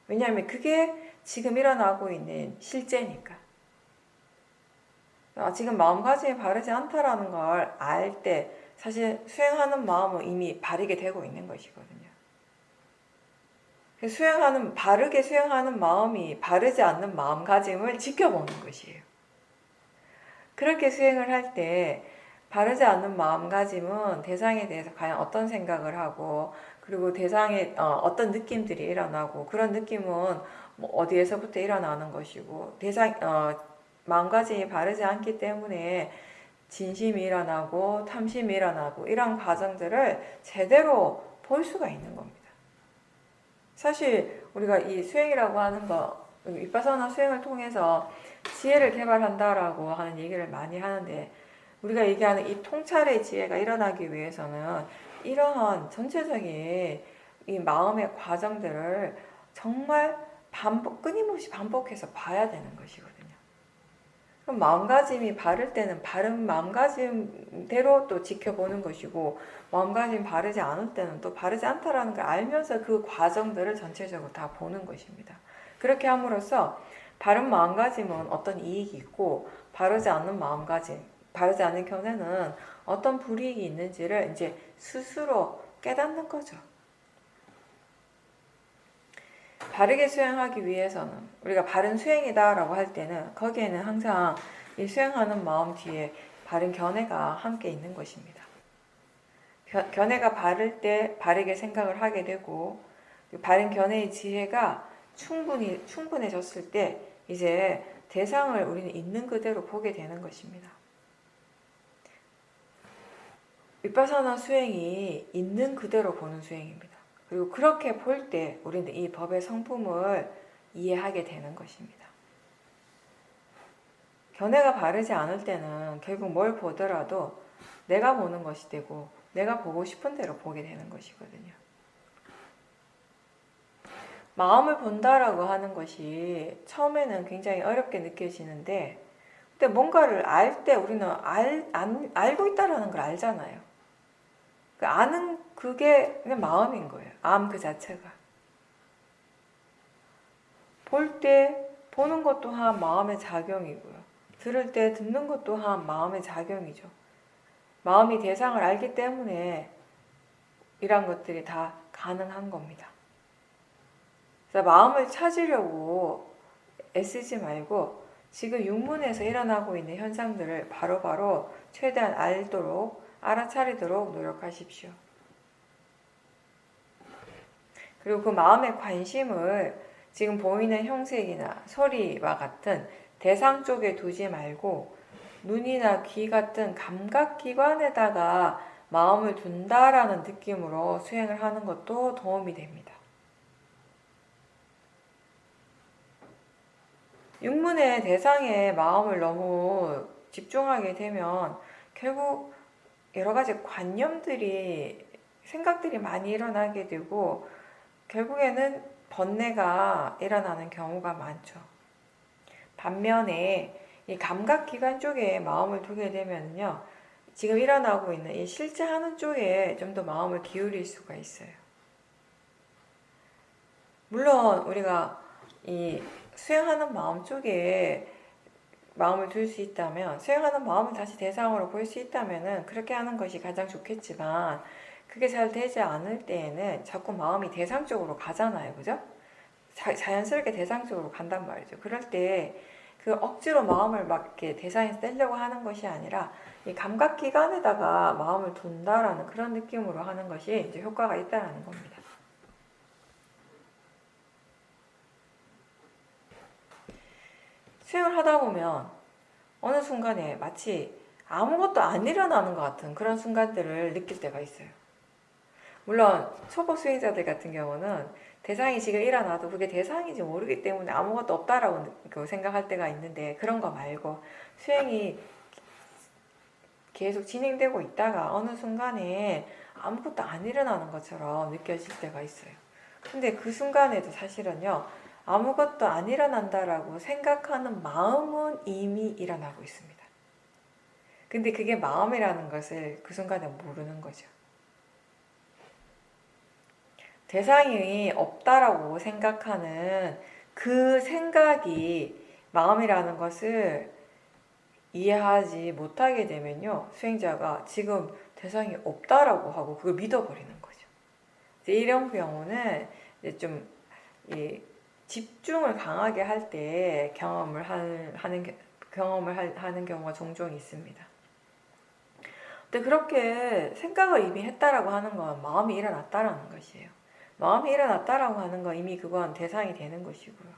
왜냐하면 그게 지금 일어나고 있는 실제니까. 지금 마음가짐이 바르지 않다라는 걸 알 때 사실 수행하는 마음은 이미 바르게 되고 있는 것이거든요. 바르게 수행하는 마음이 바르지 않는 마음가짐을 지켜보는 것이에요. 그렇게 수행을 할 때 바르지 않는 마음가짐은 대상에 대해서 과연 어떤 생각을 하고 그리고 대상에 어떤 느낌들이 일어나고 그런 느낌은 뭐 어디에서부터 일어나는 것이고 마음가짐이 바르지 않기 때문에 진심이 일어나고 탐심이 일어나고 이런 과정들을 제대로 볼 수가 있는 겁니다. 사실 우리가 이 수행이라고 하는 거, 위파사나 수행을 통해서 지혜를 개발한다라고 하는 얘기를 많이 하는데 우리가 얘기하는 이 통찰의 지혜가 일어나기 위해서는 이러한 전체적인 이 마음의 과정들을 정말 끊임없이 반복해서 봐야 되는 것이거든요. 그럼 마음가짐이 바를 때는 바른 마음가짐대로 또 지켜보는 것이고, 마음가짐이 바르지 않을 때는 또 바르지 않다라는 걸 알면서 그 과정들을 전체적으로 다 보는 것입니다. 그렇게 함으로써 바른 마음가짐은 어떤 이익이 있고, 바르지 않는 마음가짐, 바르지 않은 견해는 어떤 불이익이 있는지를 이제 스스로 깨닫는 거죠. 바르게 수행하기 위해서는, 우리가 바른 수행이다라고 할 때는 거기에는 항상 이 수행하는 마음 뒤에 바른 견해가 함께 있는 것입니다. 견해가 바를 때 바르게 생각을 하게 되고, 바른 견해의 지혜가 충분해졌을 때 이제 대상을 우리는 있는 그대로 보게 되는 것입니다. 위파사나 수행이 있는 그대로 보는 수행입니다. 그리고 그렇게 볼 때 우리는 이 법의 성품을 이해하게 되는 것입니다. 견해가 바르지 않을 때는 결국 뭘 보더라도 내가 보는 것이 되고, 내가 보고 싶은 대로 보게 되는 것이거든요. 마음을 본다라고 하는 것이 처음에는 굉장히 어렵게 느껴지는데, 근데 뭔가를 알 때 우리는 알고 있다라는 걸 알잖아요. 그 아는 그게 그냥 마음인 거예요. 암 그 자체가. 볼 때 보는 것 또한 마음의 작용이고요. 들을 때 듣는 것 또한 마음의 작용이죠. 마음이 대상을 알기 때문에 이런 것들이 다 가능한 겁니다. 그래서 마음을 찾으려고 애쓰지 말고 지금 육문에서 일어나고 있는 현상들을 바로바로 최대한 알아차리도록 노력하십시오. 그리고 그 마음의 관심을 지금 보이는 형색이나 소리와 같은 대상 쪽에 두지 말고 눈이나 귀 같은 감각기관에다가 마음을 둔다라는 느낌으로 수행을 하는 것도 도움이 됩니다. 육문의 대상에 마음을 너무 집중하게 되면 결국 여러 가지 생각들이 많이 일어나게 되고 결국에는 번뇌가 일어나는 경우가 많죠. 반면에 이 감각기관 쪽에 마음을 두게 되면요, 지금 일어나고 있는 이 실제 하는 쪽에 좀 더 마음을 기울일 수가 있어요. 물론 우리가 이 수행하는 마음 쪽에 마음을 둘 수 있다면, 수행하는 마음을 다시 대상으로 볼 수 있다면은 그렇게 하는 것이 가장 좋겠지만, 그게 잘 되지 않을 때에는 자꾸 마음이 대상 쪽으로 가잖아요. 그죠? 자연스럽게 대상 쪽으로 간단 말이죠. 그럴 때 그 억지로 마음을 막 이렇게 대상에서 떼려고 하는 것이 아니라 이 감각기관에다가 마음을 둔다라는 그런 느낌으로 하는 것이 이제 효과가 있다라는 겁니다. 수행을 하다 보면 어느 순간에 마치 아무것도 안 일어나는 것 같은 그런 순간들을 느낄 때가 있어요. 물론 초보 수행자들 같은 경우는 대상이 지금 일어나도 그게 대상인지 모르기 때문에 아무것도 없다라고 생각할 때가 있는데, 그런 거 말고 수행이 계속 진행되고 있다가 어느 순간에 아무것도 안 일어나는 것처럼 느껴질 때가 있어요. 근데 그 순간에도 사실은요, 아무것도 안 일어난다라고 생각하는 마음은 이미 일어나고 있습니다. 근데 그게 마음이라는 것을 그 순간에 모르는 거죠. 대상이 없다라고 생각하는 그 생각이 마음이라는 것을 이해하지 못하게 되면요, 수행자가 지금 대상이 없다라고 하고 그걸 믿어버리는 거죠. 이런 경우는 이제 좀 집중을 강하게 할 때 경험을 하는 경우가 종종 있습니다. 근데 그렇게 생각을 이미 했다라고 하는 건 마음이 일어났다라는 것이에요. 마음이 일어났다라고 하는 건 이미 그건 대상이 되는 것이고요.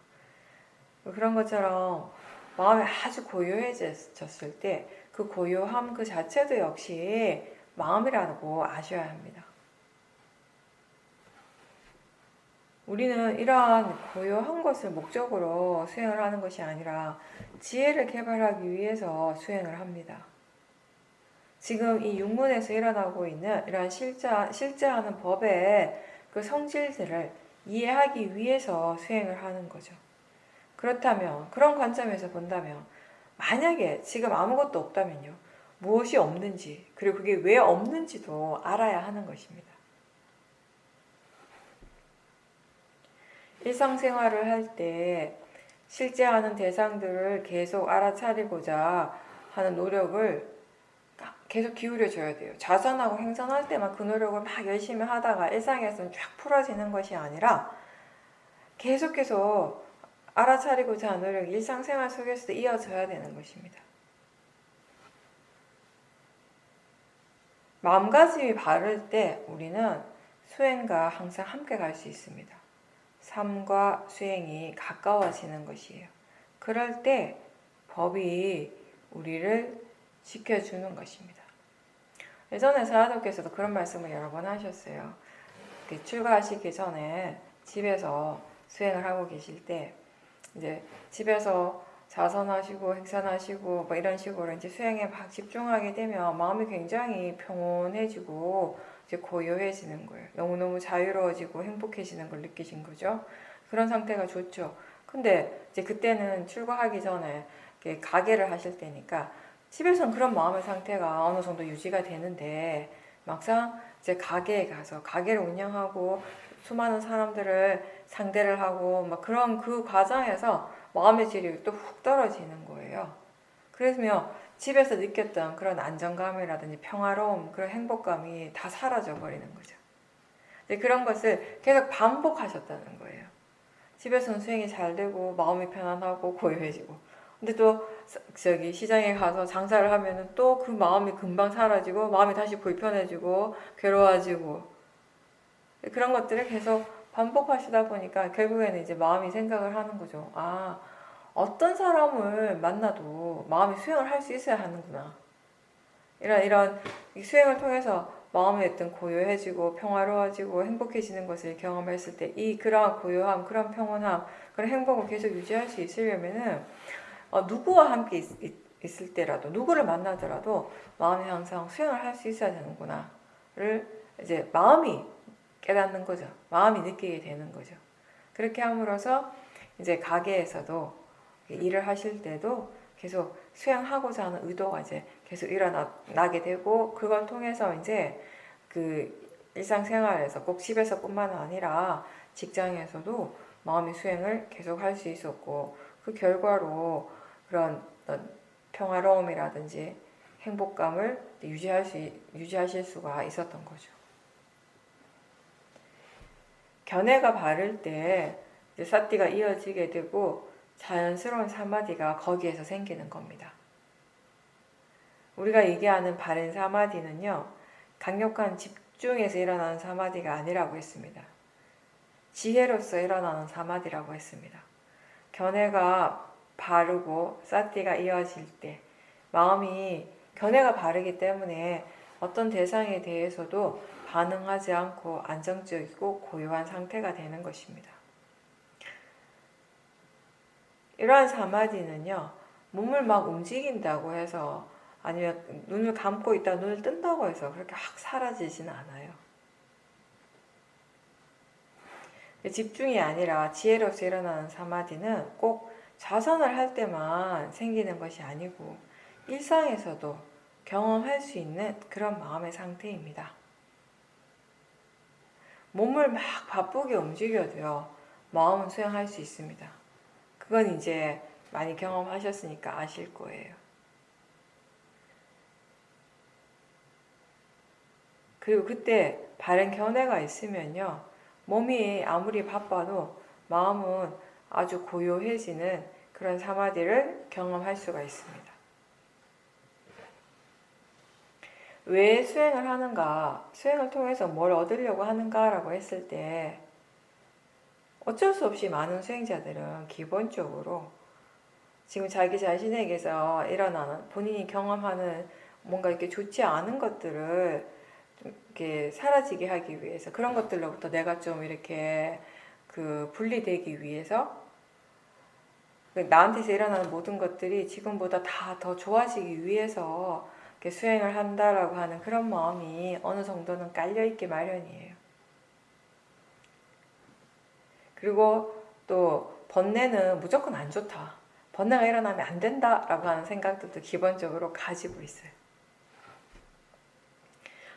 그런 것처럼 마음이 아주 고요해졌을 때 그 고요함 그 자체도 역시 마음이라고 아셔야 합니다. 우리는 이러한 고요한 것을 목적으로 수행을 하는 것이 아니라 지혜를 개발하기 위해서 수행을 합니다. 지금 이 육문에서 일어나고 있는 이러한 실제하는 법의 그 성질들을 이해하기 위해서 수행을 하는 거죠. 그렇다면 그런 관점에서 본다면 만약에 지금 아무것도 없다면요. 무엇이 없는지 그리고 그게 왜 없는지도 알아야 하는 것입니다. 일상생활을 할 때 실제 하는 대상들을 계속 알아차리고자 하는 노력을 계속 기울여줘야 돼요. 자선하고 행선할 때만 그 노력을 막 열심히 하다가 일상에서는 쫙 풀어지는 것이 아니라 계속해서 알아차리고자 하는 노력이 일상생활 속에서도 이어져야 되는 것입니다. 마음가짐이 바를 때 우리는 수행과 항상 함께 갈 수 있습니다. 삶과 수행이 가까워지는 것이에요. 그럴 때 법이 우리를 지켜주는 것입니다. 예전에 사라도께서도 그런 말씀을 여러 번 하셨어요. 출가하시기 전에 집에서 수행을 하고 계실 때 이제 집에서 자선하시고 행선하시고 뭐 이런 식으로 이제 수행에 막 집중하게 되면 마음이 굉장히 평온해지고 이제 고요해지는 거예요. 너무너무 자유로워지고 행복해지는 걸 느끼신 거죠. 그런 상태가 좋죠. 근데 이제 그때는 출가하기 전에 가게를 하실 때니까 집에서는 그런 마음의 상태가 어느 정도 유지가 되는데 막상 이제 가게에 가서 가게를 운영하고 수많은 사람들을 상대를 하고 막 그런 그 과정에서 마음의 질이 또 훅 떨어지는 거예요. 그래서 집에서 느꼈던 그런 안정감이라든지 평화로움, 그런 행복감이 다 사라져 버리는 거죠. 그런 것을 계속 반복하셨다는 거예요. 집에서는 수행이 잘 되고 마음이 편안하고 고요해지고, 근데 또 저기 시장에 가서 장사를 하면은 또 그 마음이 금방 사라지고 마음이 다시 불편해지고 괴로워지고, 그런 것들을 계속 반복하시다 보니까 결국에는 이제 마음이 생각을 하는 거죠. 아, 어떤 사람을 만나도 마음이 수행을 할 수 있어야 하는구나. 이런 수행을 통해서 마음이 어떤 고요해지고 평화로워지고 행복해지는 것을 경험했을 때 이 그러한 고요함, 그런 평온함, 그런 행복을 계속 유지할 수 있으려면은 누구와 함께 있을 때라도 누구를 만나더라도 마음이 항상 수행을 할 수 있어야 되는구나를 이제 마음이 깨닫는 거죠. 마음이 느끼게 되는 거죠. 그렇게 함으로써 이제 가게에서도 일을 하실 때도 계속 수행하고자 하는 의도가 이제 계속 일어나게 되고, 그걸 통해서 이제 그 일상생활에서 꼭 집에서뿐만 아니라 직장에서도 마음의 수행을 계속 할 수 있었고, 그 결과로 그런 평화로움이라든지 행복감을 유지하실 수가 있었던 거죠. 견해가 바를 때 이제 사띠가 이어지게 되고 자연스러운 사마디가 거기에서 생기는 겁니다. 우리가 얘기하는 바른 사마디는요, 강력한 집중에서 일어나는 사마디가 아니라고 했습니다. 지혜로서 일어나는 사마디라고 했습니다. 견해가 바르고 사띠가 이어질 때 마음이 견해가 바르기 때문에 어떤 대상에 대해서도 반응하지 않고 안정적이고 고요한 상태가 되는 것입니다. 이러한 사마디는요, 몸을 막 움직인다고 해서 아니면 눈을 감고 있다 눈을 뜬다고 해서 그렇게 확 사라지지는 않아요. 집중이 아니라 지혜로서 일어나는 사마디는 꼭 자선을 할 때만 생기는 것이 아니고 일상에서도 경험할 수 있는 그런 마음의 상태입니다. 몸을 막 바쁘게 움직여도요, 마음은 수행할 수 있습니다. 그건 이제 많이 경험하셨으니까 아실 거예요. 그리고 그때 바른 견해가 있으면요, 몸이 아무리 바빠도 마음은 아주 고요해지는 그런 사마디를 경험할 수가 있습니다. 왜 수행을 하는가, 수행을 통해서 뭘 얻으려고 하는가라고 했을 때 어쩔 수 없이 많은 수행자들은 기본적으로 지금 자기 자신에게서 일어나는 본인이 경험하는 뭔가 이렇게 좋지 않은 것들을 좀 이렇게 사라지게 하기 위해서, 그런 것들로부터 내가 좀 이렇게 분리되기 위해서, 나한테서 일어나는 모든 것들이 지금보다 다 더 좋아지기 위해서 이렇게 수행을 한다라고 하는 그런 마음이 어느 정도는 깔려있기 마련이에요. 그리고 또 번뇌는 무조건 안 좋다. 번뇌가 일어나면 안 된다라고 하는 생각들도 기본적으로 가지고 있어요.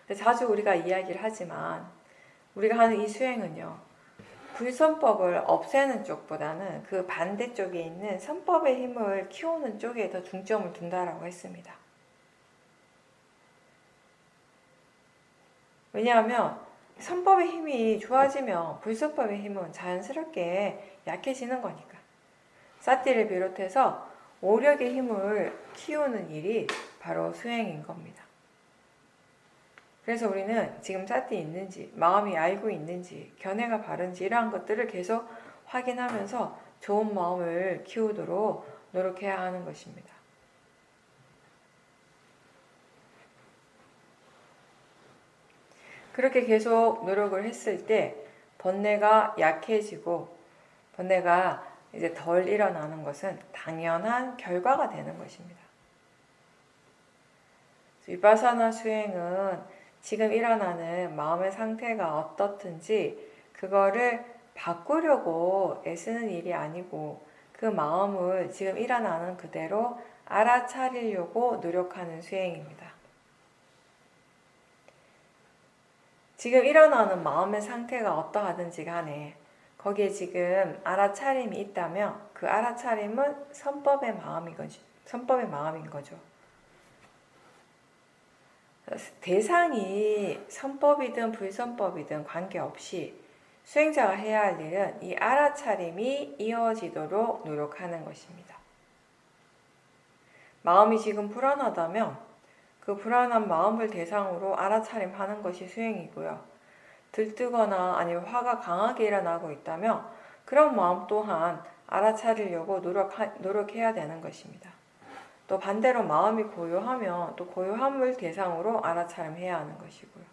근데 자주 우리가 이야기를 하지만 우리가 하는 이 수행은요, 불선법을 없애는 쪽보다는 그 반대쪽에 있는 선법의 힘을 키우는 쪽에 더 중점을 둔다라고 했습니다. 왜냐하면 선법의 힘이 좋아지면 불선법의 힘은 자연스럽게 약해지는 거니까. 사티를 비롯해서 오력의 힘을 키우는 일이 바로 수행인 겁니다. 그래서 우리는 지금 사티 있는지, 마음이 알고 있는지, 견해가 바른지 이러한 것들을 계속 확인하면서 좋은 마음을 키우도록 노력해야 하는 것입니다. 그렇게 계속 노력을 했을 때 번뇌가 약해지고 번뇌가 이제 덜 일어나는 것은 당연한 결과가 되는 것입니다. 위파사나 수행은 지금 일어나는 마음의 상태가 어떻든지 그거를 바꾸려고 애쓰는 일이 아니고 그 마음을 지금 일어나는 그대로 알아차리려고 노력하는 수행입니다. 지금 일어나는 마음의 상태가 어떠하든지 간에 거기에 지금 알아차림이 있다면 그 알아차림은 선법의 마음인 거죠. 대상이 선법이든 불선법이든 관계없이 수행자가 해야 할 일은 이 알아차림이 이어지도록 노력하는 것입니다. 마음이 지금 불안하다면 그 불안한 마음을 대상으로 알아차림하는 것이 수행이고요. 들뜨거나 아니면 화가 강하게 일어나고 있다면 그런 마음 또한 알아차리려고 노력해야 되는 것입니다. 또 반대로 마음이 고요하면 또 고요함을 대상으로 알아차림해야 하는 것이고요.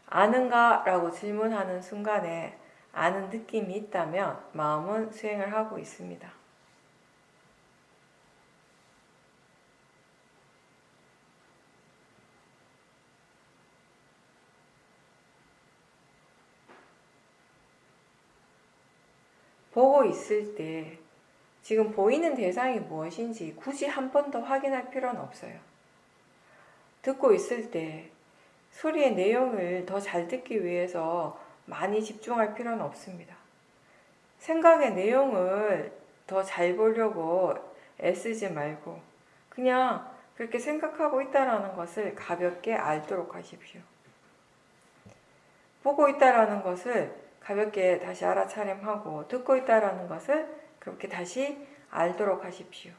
아는가? 라고 질문하는 순간에 아는 느낌이 있다면 마음은 수행을 하고 있습니다. 보고 있을 때 지금 보이는 대상이 무엇인지 굳이 한 번 더 확인할 필요는 없어요. 듣고 있을 때 소리의 내용을 더 잘 듣기 위해서 많이 집중할 필요는 없습니다. 생각의 내용을 더 잘 보려고 애쓰지 말고 그냥 그렇게 생각하고 있다는 것을 가볍게 알도록 하십시오. 보고 있다는 것을 가볍게 다시 알아차림하고 듣고 있다는 것을 그렇게 다시 알도록 하십시오.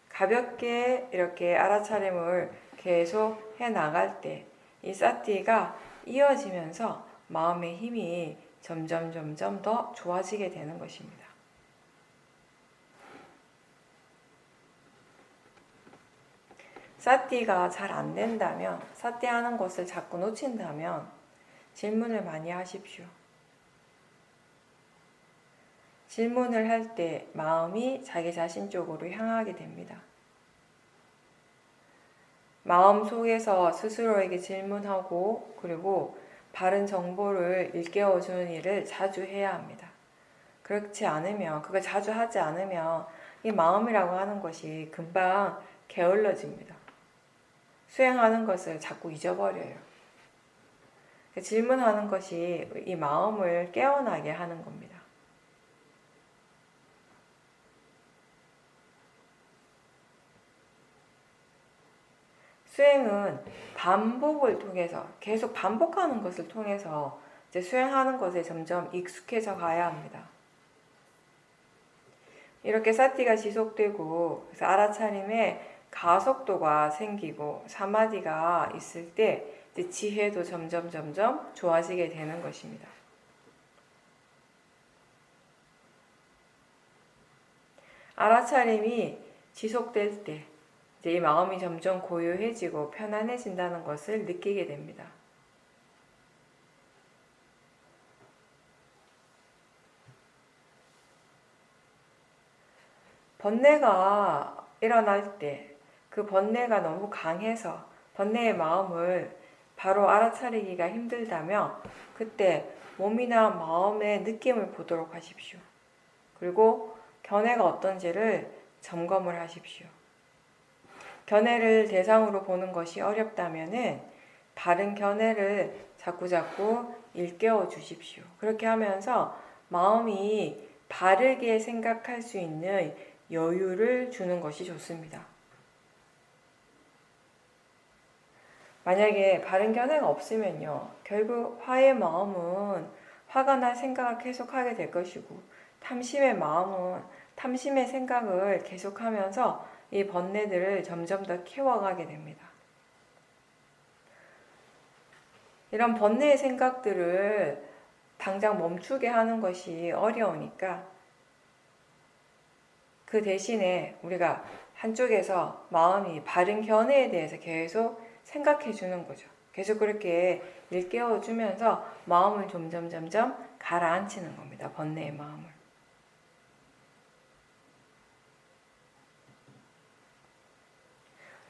가볍게 이렇게 알아차림을 계속 해 나갈 때 이 사티가 이어지면서 마음의 힘이 점점 더 좋아지게 되는 것입니다. 사티가 잘 안 된다면, 사티 하는 것을 자꾸 놓친다면 질문을 많이 하십시오. 질문을 할 때 마음이 자기 자신 쪽으로 향하게 됩니다. 마음 속에서 스스로에게 질문하고 그리고 바른 정보를 일깨워주는 일을 자주 해야 합니다. 그렇지 않으면, 그걸 자주 하지 않으면 이 마음이라고 하는 것이 금방 게을러집니다. 수행하는 것을 자꾸 잊어버려요. 질문하는 것이 이 마음을 깨어나게 하는 겁니다. 수행은 반복을 통해서 계속 반복하는 것을 통해서 이제 수행하는 것에 점점 익숙해져 가야 합니다. 이렇게 사티가 지속되고 그래서 알아차림에 가속도가 생기고 사마디가 있을 때 이제 지혜도 점점 좋아지게 되는 것입니다. 알아차림이 지속될 때 이제 이 마음이 점점 고요해지고 편안해진다는 것을 느끼게 됩니다. 번뇌가 일어날 때 그 번뇌가 너무 강해서 번뇌의 마음을 바로 알아차리기가 힘들다면 그때 몸이나 마음의 느낌을 보도록 하십시오. 그리고 견해가 어떤지를 점검을 하십시오. 견해를 대상으로 보는 것이 어렵다면은 바른 견해를 자꾸자꾸 일깨워 주십시오. 그렇게 하면서 마음이 바르게 생각할 수 있는 여유를 주는 것이 좋습니다. 만약에 바른 견해가 없으면요, 결국 화의 마음은 화가 날 생각을 계속하게 될 것이고, 탐심의 마음은 탐심의 생각을 계속하면서 이 번뇌들을 점점 더 키워가게 됩니다. 이런 번뇌의 생각들을 당장 멈추게 하는 것이 어려우니까 그 대신에 우리가 한쪽에서 마음이 바른 견해에 대해서 계속 생각해 주는 거죠. 계속 그렇게 일깨워 주면서 마음을 점점 가라앉히는 겁니다. 번뇌의 마음을.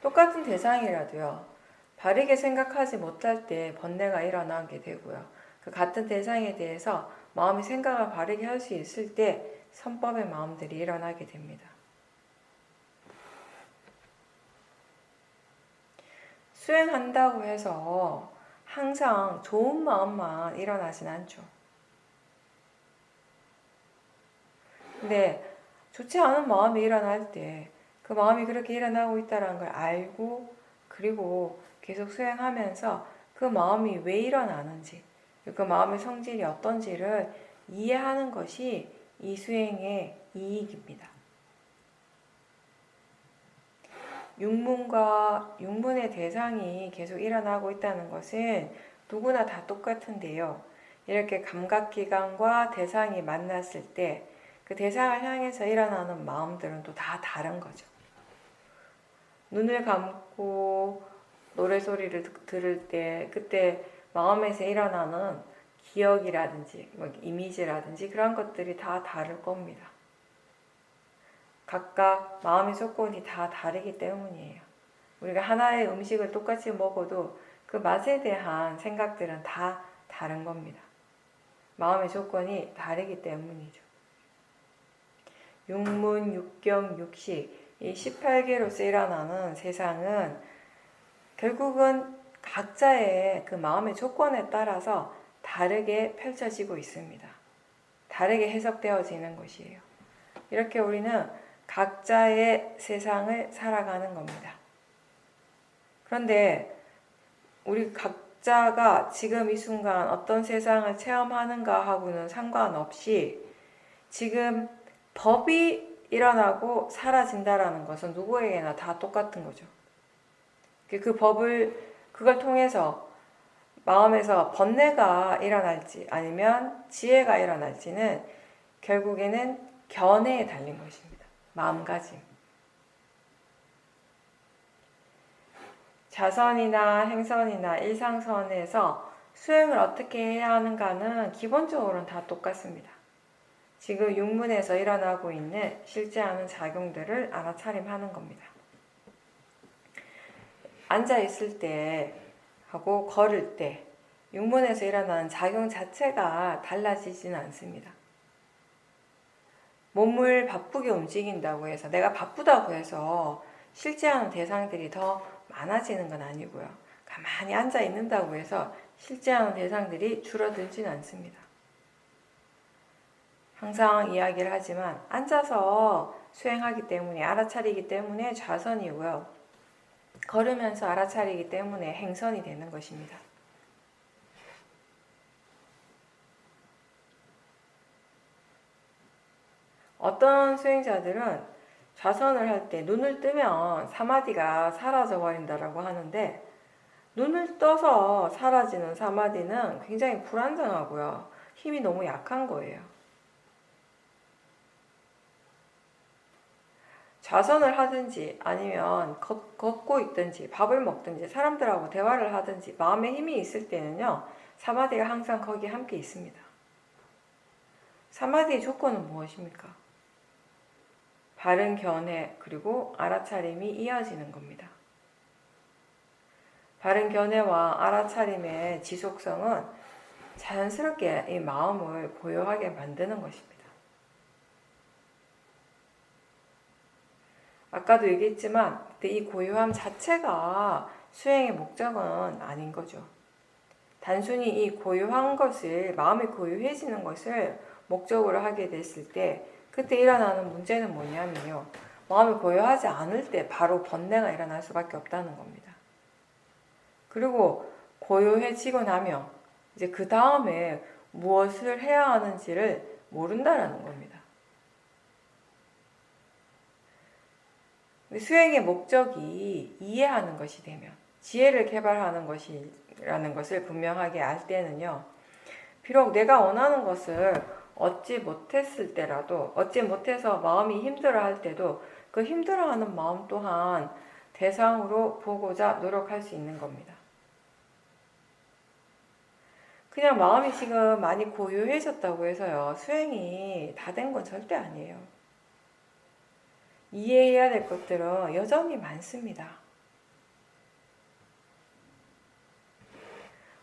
똑같은 대상이라도요, 바르게 생각하지 못할 때 번뇌가 일어나게 되고요. 그 같은 대상에 대해서 마음이 생각을 바르게 할 수 있을 때 선법의 마음들이 일어나게 됩니다. 수행한다고 해서 항상 좋은 마음만 일어나진 않죠. 근데 좋지 않은 마음이 일어날 때 그 마음이 그렇게 일어나고 있다는 걸 알고 그리고 계속 수행하면서 그 마음이 왜 일어나는지 그 마음의 성질이 어떤지를 이해하는 것이 이 수행의 이익입니다. 육문의 대상이 계속 일어나고 있다는 것은 누구나 다 똑같은데요. 이렇게 감각기관과 대상이 만났을 때 그 대상을 향해서 일어나는 마음들은 또 다 다른 거죠. 눈을 감고 노래소리를 들을 때 그때 마음에서 일어나는 기억이라든지 이미지라든지 그런 것들이 다 다를 겁니다. 각각 마음의 조건이 다 다르기 때문이에요. 우리가 하나의 음식을 똑같이 먹어도 그 맛에 대한 생각들은 다 다른 겁니다. 마음의 조건이 다르기 때문이죠. 육문, 육경, 육식 이 18개로서 일어나는 세상은 결국은 각자의 그 마음의 조건에 따라서 다르게 펼쳐지고 있습니다. 다르게 해석되어지는 것이에요. 이렇게 우리는 각자의 세상을 살아가는 겁니다. 그런데 우리 각자가 지금 이 순간 어떤 세상을 체험하는가 하고는 상관없이 지금 법이 일어나고 사라진다라는 것은 누구에게나 다 똑같은 거죠. 그걸 통해서 마음에서 번뇌가 일어날지 아니면 지혜가 일어날지는 결국에는 견해에 달린 것입니다. 마음가짐. 자선이나 행선이나 일상선에서 수행을 어떻게 해야 하는가는 기본적으로는 다 똑같습니다. 지금 육문에서 일어나고 있는 실제 하는 작용들을 알아차림하는 겁니다. 앉아있을 때 하고 걸을 때 육문에서 일어나는 작용 자체가 달라지지는 않습니다. 몸을 바쁘게 움직인다고 해서 내가 바쁘다고 해서 실제 하는 대상들이 더 많아지는 건 아니고요. 가만히 앉아 있는다고 해서 실제 하는 대상들이 줄어들지는 않습니다. 항상 이야기를 하지만 앉아서 수행하기 때문에 알아차리기 때문에 좌선이고요. 걸으면서 알아차리기 때문에 행선이 되는 것입니다. 어떤 수행자들은 좌선을 할 때 눈을 뜨면 사마디가 사라져 버린다라고 하는데 눈을 떠서 사라지는 사마디는 굉장히 불안정하고요. 힘이 너무 약한 거예요. 좌선을 하든지 아니면 걷고 있든지 밥을 먹든지 사람들하고 대화를 하든지 마음에 힘이 있을 때는요. 사마디가 항상 거기 함께 있습니다. 사마디의 조건은 무엇입니까? 바른 견해 그리고 알아차림이 이어지는 겁니다. 바른 견해와 알아차림의 지속성은 자연스럽게 이 마음을 고요하게 만드는 것입니다. 아까도 얘기했지만 이 고요함 자체가 수행의 목적은 아닌 거죠. 단순히 이 고요한 것을, 마음이 고요해지는 것을 목적으로 하게 됐을 때 그때 일어나는 문제는 뭐냐면요. 마음이 고요하지 않을 때 바로 번뇌가 일어날 수밖에 없다는 겁니다. 그리고 고요해지고 나면 이제 그 다음에 무엇을 해야 하는지를 모른다라는 겁니다. 수행의 목적이 이해하는 것이 되면, 지혜를 개발하는 것이라는 것을 분명하게 알 때는요, 비록 내가 원하는 것을 얻지 못했을 때라도, 얻지 못해서 마음이 힘들어할 때도 그 힘들어하는 마음 또한 대상으로 보고자 노력할 수 있는 겁니다. 그냥 마음이 지금 많이 고요해졌다고 해서요, 수행이 다 된 건 절대 아니에요. 이해해야 될 것들은 여전히 많습니다.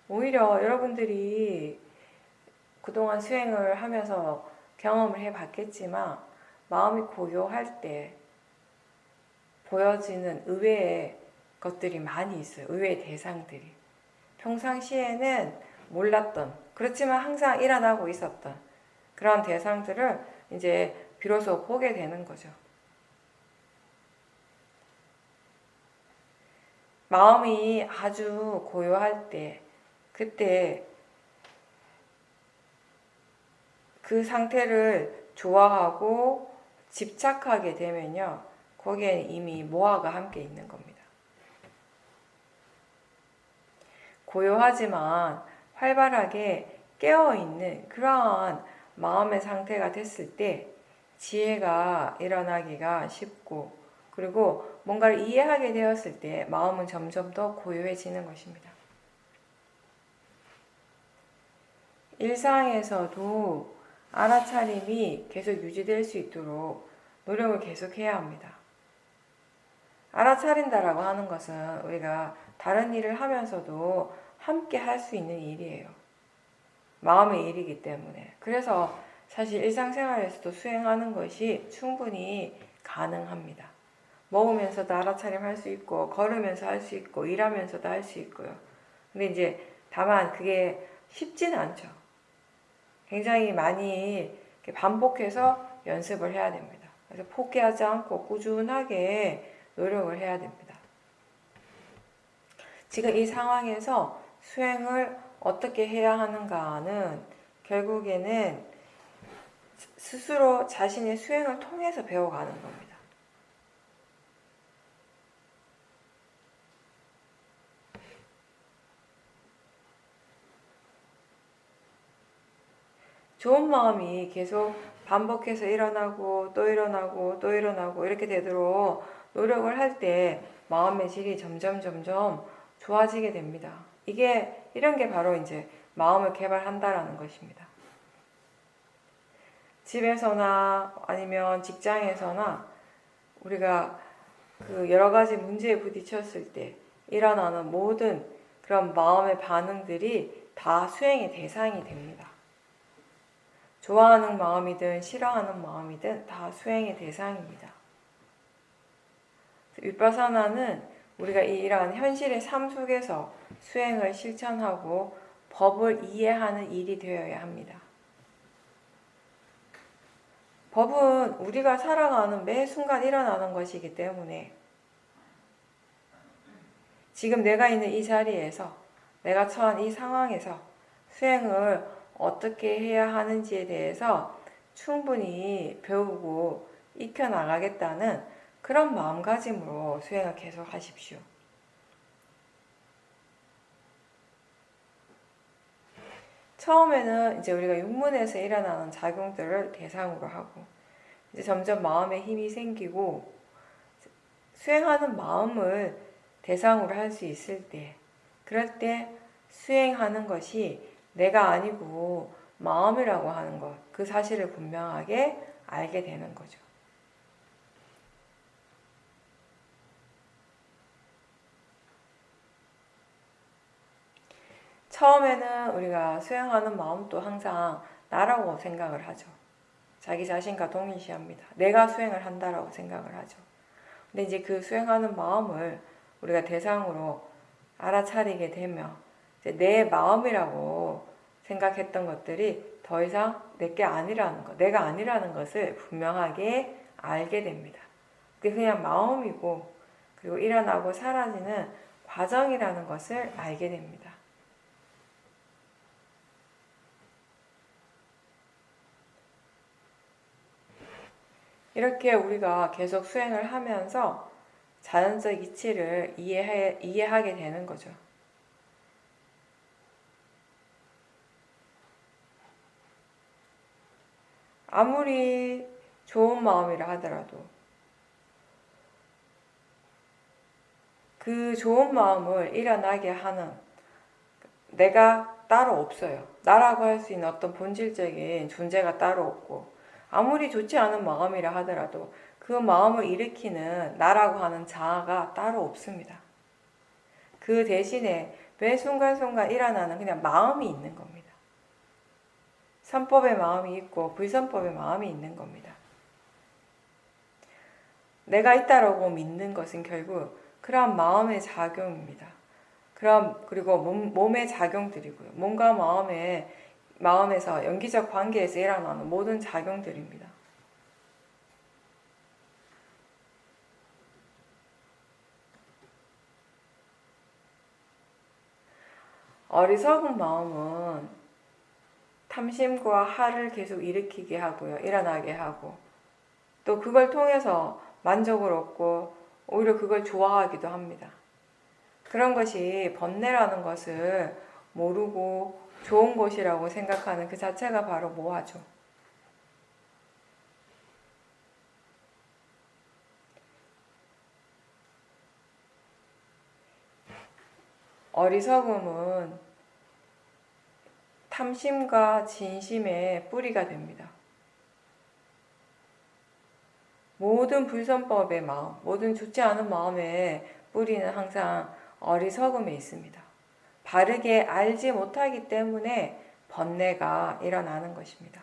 오히려 여러분들이 그동안 수행을 하면서 경험을 해봤겠지만 마음이 고요할 때 보여지는 의외의 것들이 많이 있어요. 의외의 대상들이. 평상시에는 몰랐던, 그렇지만 항상 일어나고 있었던 그런 대상들을 이제 비로소 보게 되는 거죠. 마음이 아주 고요할 때, 그때 그 상태를 좋아하고 집착하게 되면요, 거기에는 이미 모하가 함께 있는 겁니다. 고요하지만 활발하게 깨어있는 그러한 마음의 상태가 됐을 때 지혜가 일어나기가 쉽고, 그리고 뭔가를 이해하게 되었을 때 마음은 점점 더 고요해지는 것입니다. 일상에서도 알아차림이 계속 유지될 수 있도록 노력을 계속해야 합니다. 알아차린다라고 하는 것은 우리가 다른 일을 하면서도 함께 할 수 있는 일이에요. 마음의 일이기 때문에. 그래서 사실 일상생활에서도 수행하는 것이 충분히 가능합니다. 먹으면서도 알아차림 할 수 있고, 걸으면서 할 수 있고, 일하면서도 할 수 있고요. 근데 이제 다만 그게 쉽지는 않죠. 굉장히 많이 반복해서 연습을 해야 됩니다. 그래서 포기하지 않고 꾸준하게 노력을 해야 됩니다. 지금 이 상황에서 수행을 어떻게 해야 하는가는 결국에는 스스로 자신의 수행을 통해서 배워가는 겁니다. 좋은 마음이 계속 반복해서 일어나고 또 일어나고 또 일어나고 이렇게 되도록 노력을 할 때 마음의 질이 점점 좋아지게 됩니다. 이런 게 바로 이제 마음을 개발한다라는 것입니다. 집에서나 아니면 직장에서나 우리가 그 여러 가지 문제에 부딪혔을 때 일어나는 모든 그런 마음의 반응들이 다 수행의 대상이 됩니다. 좋아하는 마음이든 싫어하는 마음이든 다 수행의 대상입니다. 윗바사나는 우리가 이러한 현실의 삶 속에서 수행을 실천하고 법을 이해하는 일이 되어야 합니다. 법은 우리가 살아가는 매 순간 일어나는 것이기 때문에 지금 내가 있는 이 자리에서, 내가 처한 이 상황에서 수행을 어떻게 해야 하는지에 대해서 충분히 배우고 익혀나가겠다는 그런 마음가짐으로 수행을 계속 하십시오. 처음에는 이제 우리가 육문에서 일어나는 작용들을 대상으로 하고, 이제 점점 마음에 힘이 생기고, 수행하는 마음을 대상으로 할 수 있을 때, 그럴 때 수행하는 것이 내가 아니고 마음이라고 하는 것, 그 사실을 분명하게 알게 되는 거죠. 처음에는 우리가 수행하는 마음도 항상 나라고 생각을 하죠. 자기 자신과 동일시합니다. 내가 수행을 한다라고 생각을 하죠. 근데 이제 그 수행하는 마음을 우리가 대상으로 알아차리게 되면 이제 내 마음이라고 생각했던 것들이 더 이상 내게 아니라는 것, 내가 아니라는 것을 분명하게 알게 됩니다. 그게 그냥 마음이고 그리고 일어나고 사라지는 과정이라는 것을 알게 됩니다. 이렇게 우리가 계속 수행을 하면서 자연적 이치를 이해하게 되는 거죠. 아무리 좋은 마음이라 하더라도 그 좋은 마음을 일어나게 하는 내가 따로 없어요. 나라고 할 수 있는 어떤 본질적인 존재가 따로 없고 아무리 좋지 않은 마음이라 하더라도 그 마음을 일으키는 나라고 하는 자아가 따로 없습니다. 그 대신에 매 순간순간 일어나는 그냥 마음이 있는 겁니다. 선법의 마음이 있고 불선법의 마음이 있는 겁니다. 내가 있다라고 믿는 것은 결국 그러한 마음의 작용입니다. 그리고 몸의 작용들이고요. 몸과 마음에서 연기적 관계에서 일어나는 모든 작용들입니다. 어리석은 마음은 탐심과 화를 계속 일으키게 하고요. 일어나게 하고 또 그걸 통해서 만족을 얻고 오히려 그걸 좋아하기도 합니다. 그런 것이 번뇌라는 것을 모르고 좋은 것이라고 생각하는 그 자체가 바로 모하죠. 어리석음은 탐심과 진심의 뿌리가 됩니다. 모든 불선법의 마음, 모든 좋지 않은 마음의 뿌리는 항상 어리석음에 있습니다. 바르게 알지 못하기 때문에 번뇌가 일어나는 것입니다.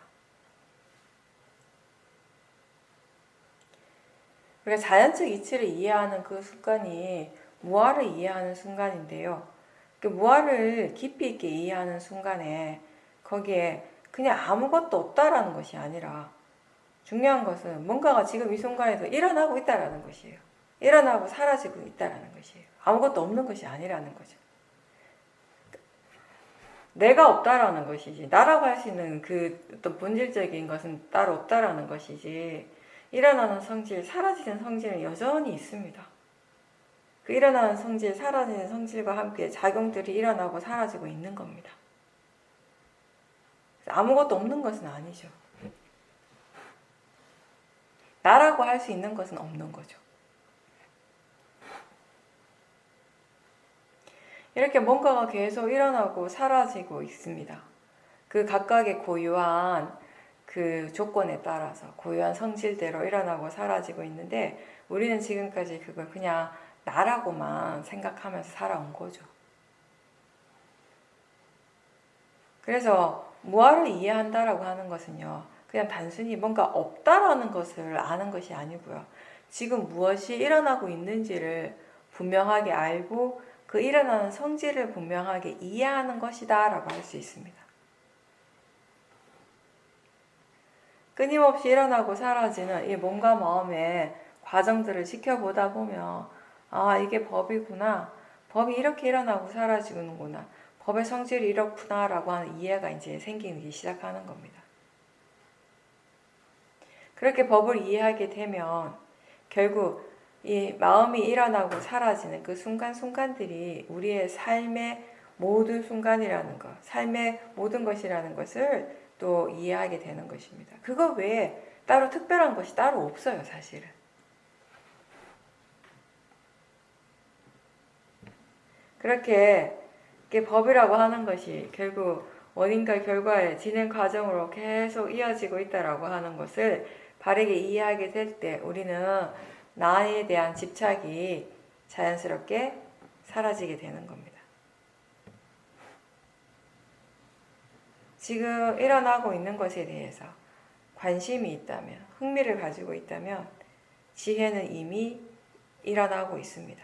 우리가 자연적 이치를 이해하는 그 순간이 무아를 이해하는 순간인데요. 그 무아를 깊이 있게 이해하는 순간에 거기에 그냥 아무것도 없다라는 것이 아니라 중요한 것은 뭔가가 지금 이 순간에서 일어나고 있다라는 것이에요. 일어나고 사라지고 있다라는 것이에요. 아무것도 없는 것이 아니라는 거죠. 내가 없다라는 것이지 나라고 할 수 있는 그 어떤 본질적인 것은 따로 없다라는 것이지 일어나는 성질, 사라지는 성질은 여전히 있습니다. 그 일어나는 성질, 사라지는 성질과 함께 작용들이 일어나고 사라지고 있는 겁니다. 아무것도 없는 것은 아니죠. 나라고 할 수 있는 것은 없는 거죠. 이렇게 뭔가가 계속 일어나고 사라지고 있습니다. 그 각각의 고유한 그 조건에 따라서 고유한 성질대로 일어나고 사라지고 있는데 우리는 지금까지 그걸 그냥 나라고만 생각하면서 살아온 거죠. 그래서 무아를 이해한다라고 하는 것은요. 그냥 단순히 뭔가 없다라는 것을 아는 것이 아니고요. 지금 무엇이 일어나고 있는지를 분명하게 알고 그 일어나는 성질을 분명하게 이해하는 것이다 라고 할 수 있습니다. 끊임없이 일어나고 사라지는 이 몸과 마음의 과정들을 지켜보다 보면 아 이게 법이구나. 법이 이렇게 일어나고 사라지는구나. 법의 성질이 이렇구나 라고 하는 이해가 이제 생기기 시작하는 겁니다. 그렇게 법을 이해하게 되면 결국 이 마음이 일어나고 사라지는 그 순간순간들이 우리의 삶의 모든 순간이라는 것, 삶의 모든 것이라는 것을 또 이해하게 되는 것입니다. 그거 외에 따로 특별한 것이 따로 없어요, 사실은. 그렇게 법이라고 하는 것이 결국 원인과 결과의 진행 과정으로 계속 이어지고 있다라고 하는 것을 바르게 이해하게 될 때 우리는 나에 대한 집착이 자연스럽게 사라지게 되는 겁니다. 지금 일어나고 있는 것에 대해서 관심이 있다면, 흥미를 가지고 있다면 지혜는 이미 일어나고 있습니다.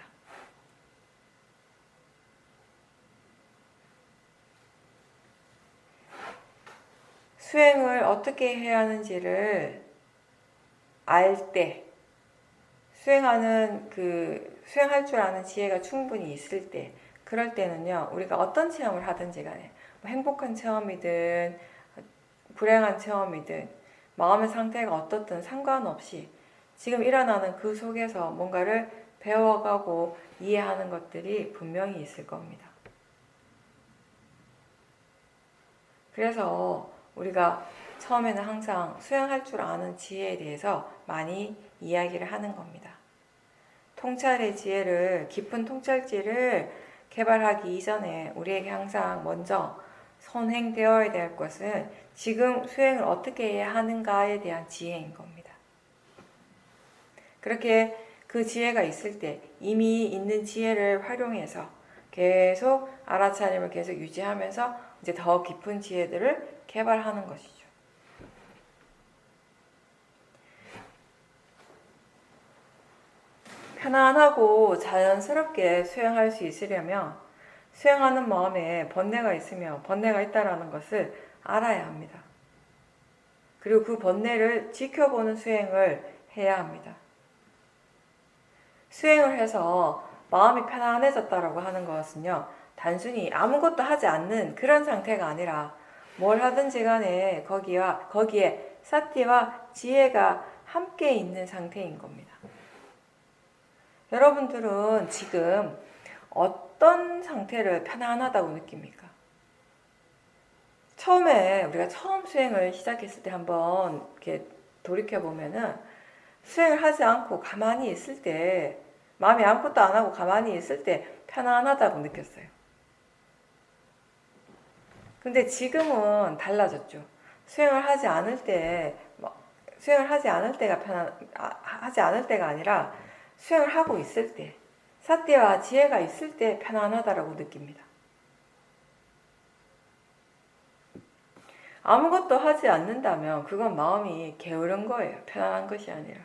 수행을 어떻게 해야 하는지를 알 때, 수행할 줄 아는 지혜가 충분히 있을 때, 그럴 때는요, 우리가 어떤 체험을 하든지 간에, 뭐 행복한 체험이든, 불행한 체험이든, 마음의 상태가 어떻든 상관없이 지금 일어나는 그 속에서 뭔가를 배워가고 이해하는 것들이 분명히 있을 겁니다. 그래서 우리가 처음에는 항상 수행할 줄 아는 지혜에 대해서 많이 이야기를 하는 겁니다. 통찰의 지혜를, 깊은 통찰지를 개발하기 이전에 우리에게 항상 먼저 선행되어야 될 것은 지금 수행을 어떻게 해야 하는가에 대한 지혜인 겁니다. 그렇게 그 지혜가 있을 때 이미 있는 지혜를 활용해서 계속 알아차림을 계속 유지하면서 이제 더 깊은 지혜들을 개발하는 것이죠. 편안하고 자연스럽게 수행할 수 있으려면 수행하는 마음에 번뇌가 있으며 번뇌가 있다는 것을 알아야 합니다. 그리고 그 번뇌를 지켜보는 수행을 해야 합니다. 수행을 해서 마음이 편안해졌다라고 하는 것은요, 단순히 아무것도 하지 않는 그런 상태가 아니라 뭘 하든지 간에 거기에 사티와 지혜가 함께 있는 상태인 겁니다. 여러분들은 지금 어떤 상태를 편안하다고 느낍니까? 처음에 우리가 처음 수행을 시작했을 때 한번 이렇게 돌이켜보면은 수행을 하지 않고 가만히 있을 때, 마음이 아무것도 안 하고 가만히 있을 때 편안하다고 느꼈어요. 근데 지금은 달라졌죠. 수행을 하지 않을 때가 하지 않을 때가 아니라 수행을 하고 있을 때, 사티와 지혜가 있을 때 편안하다라고 느낍니다. 아무것도 하지 않는다면 그건 마음이 게으른 거예요. 편안한 것이 아니라.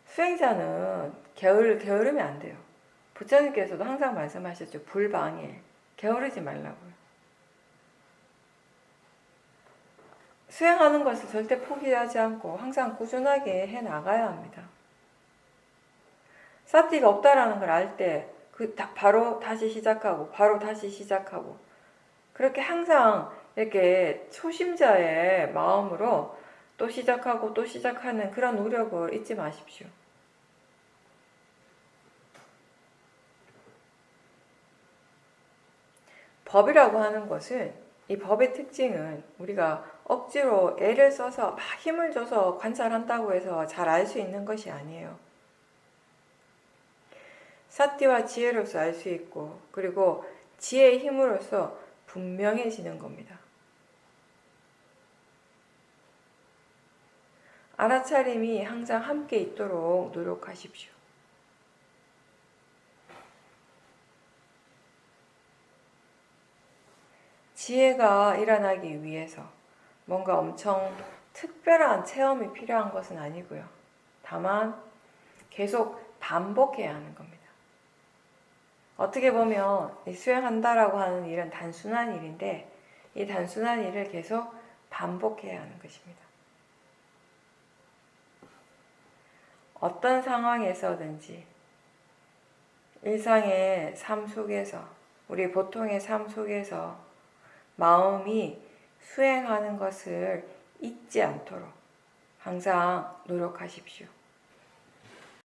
수행자는 게으르면 안 돼요. 부처님께서도 항상 말씀하셨죠. 불방해. 게으르지 말라고요. 수행하는 것을 절대 포기하지 않고 항상 꾸준하게 해 나가야 합니다. 사티가 없다라는 걸 알 때 바로 다시 시작하고 그렇게 항상 이렇게 초심자의 마음으로 또 시작하고 또 시작하는 그런 노력을 잊지 마십시오. 법이라고 하는 것은, 이 법의 특징은 우리가 억지로 애를 써서 막 힘을 줘서 관찰한다고 해서 잘 알 수 있는 것이 아니에요. 사티와 지혜로서 알 수 있고, 그리고 지혜의 힘으로써 분명해지는 겁니다. 알아차림이 항상 함께 있도록 노력하십시오. 지혜가 일어나기 위해서 뭔가 엄청 특별한 체험이 필요한 것은 아니고요. 다만 계속 반복해야 하는 겁니다. 어떻게 보면 수행한다라고 하는 일은 단순한 일인데 이 단순한 일을 계속 반복해야 하는 것입니다. 어떤 상황에서든지 일상의 삶 속에서, 우리 보통의 삶 속에서 마음이 수행하는 것을 잊지 않도록 항상 노력하십시오.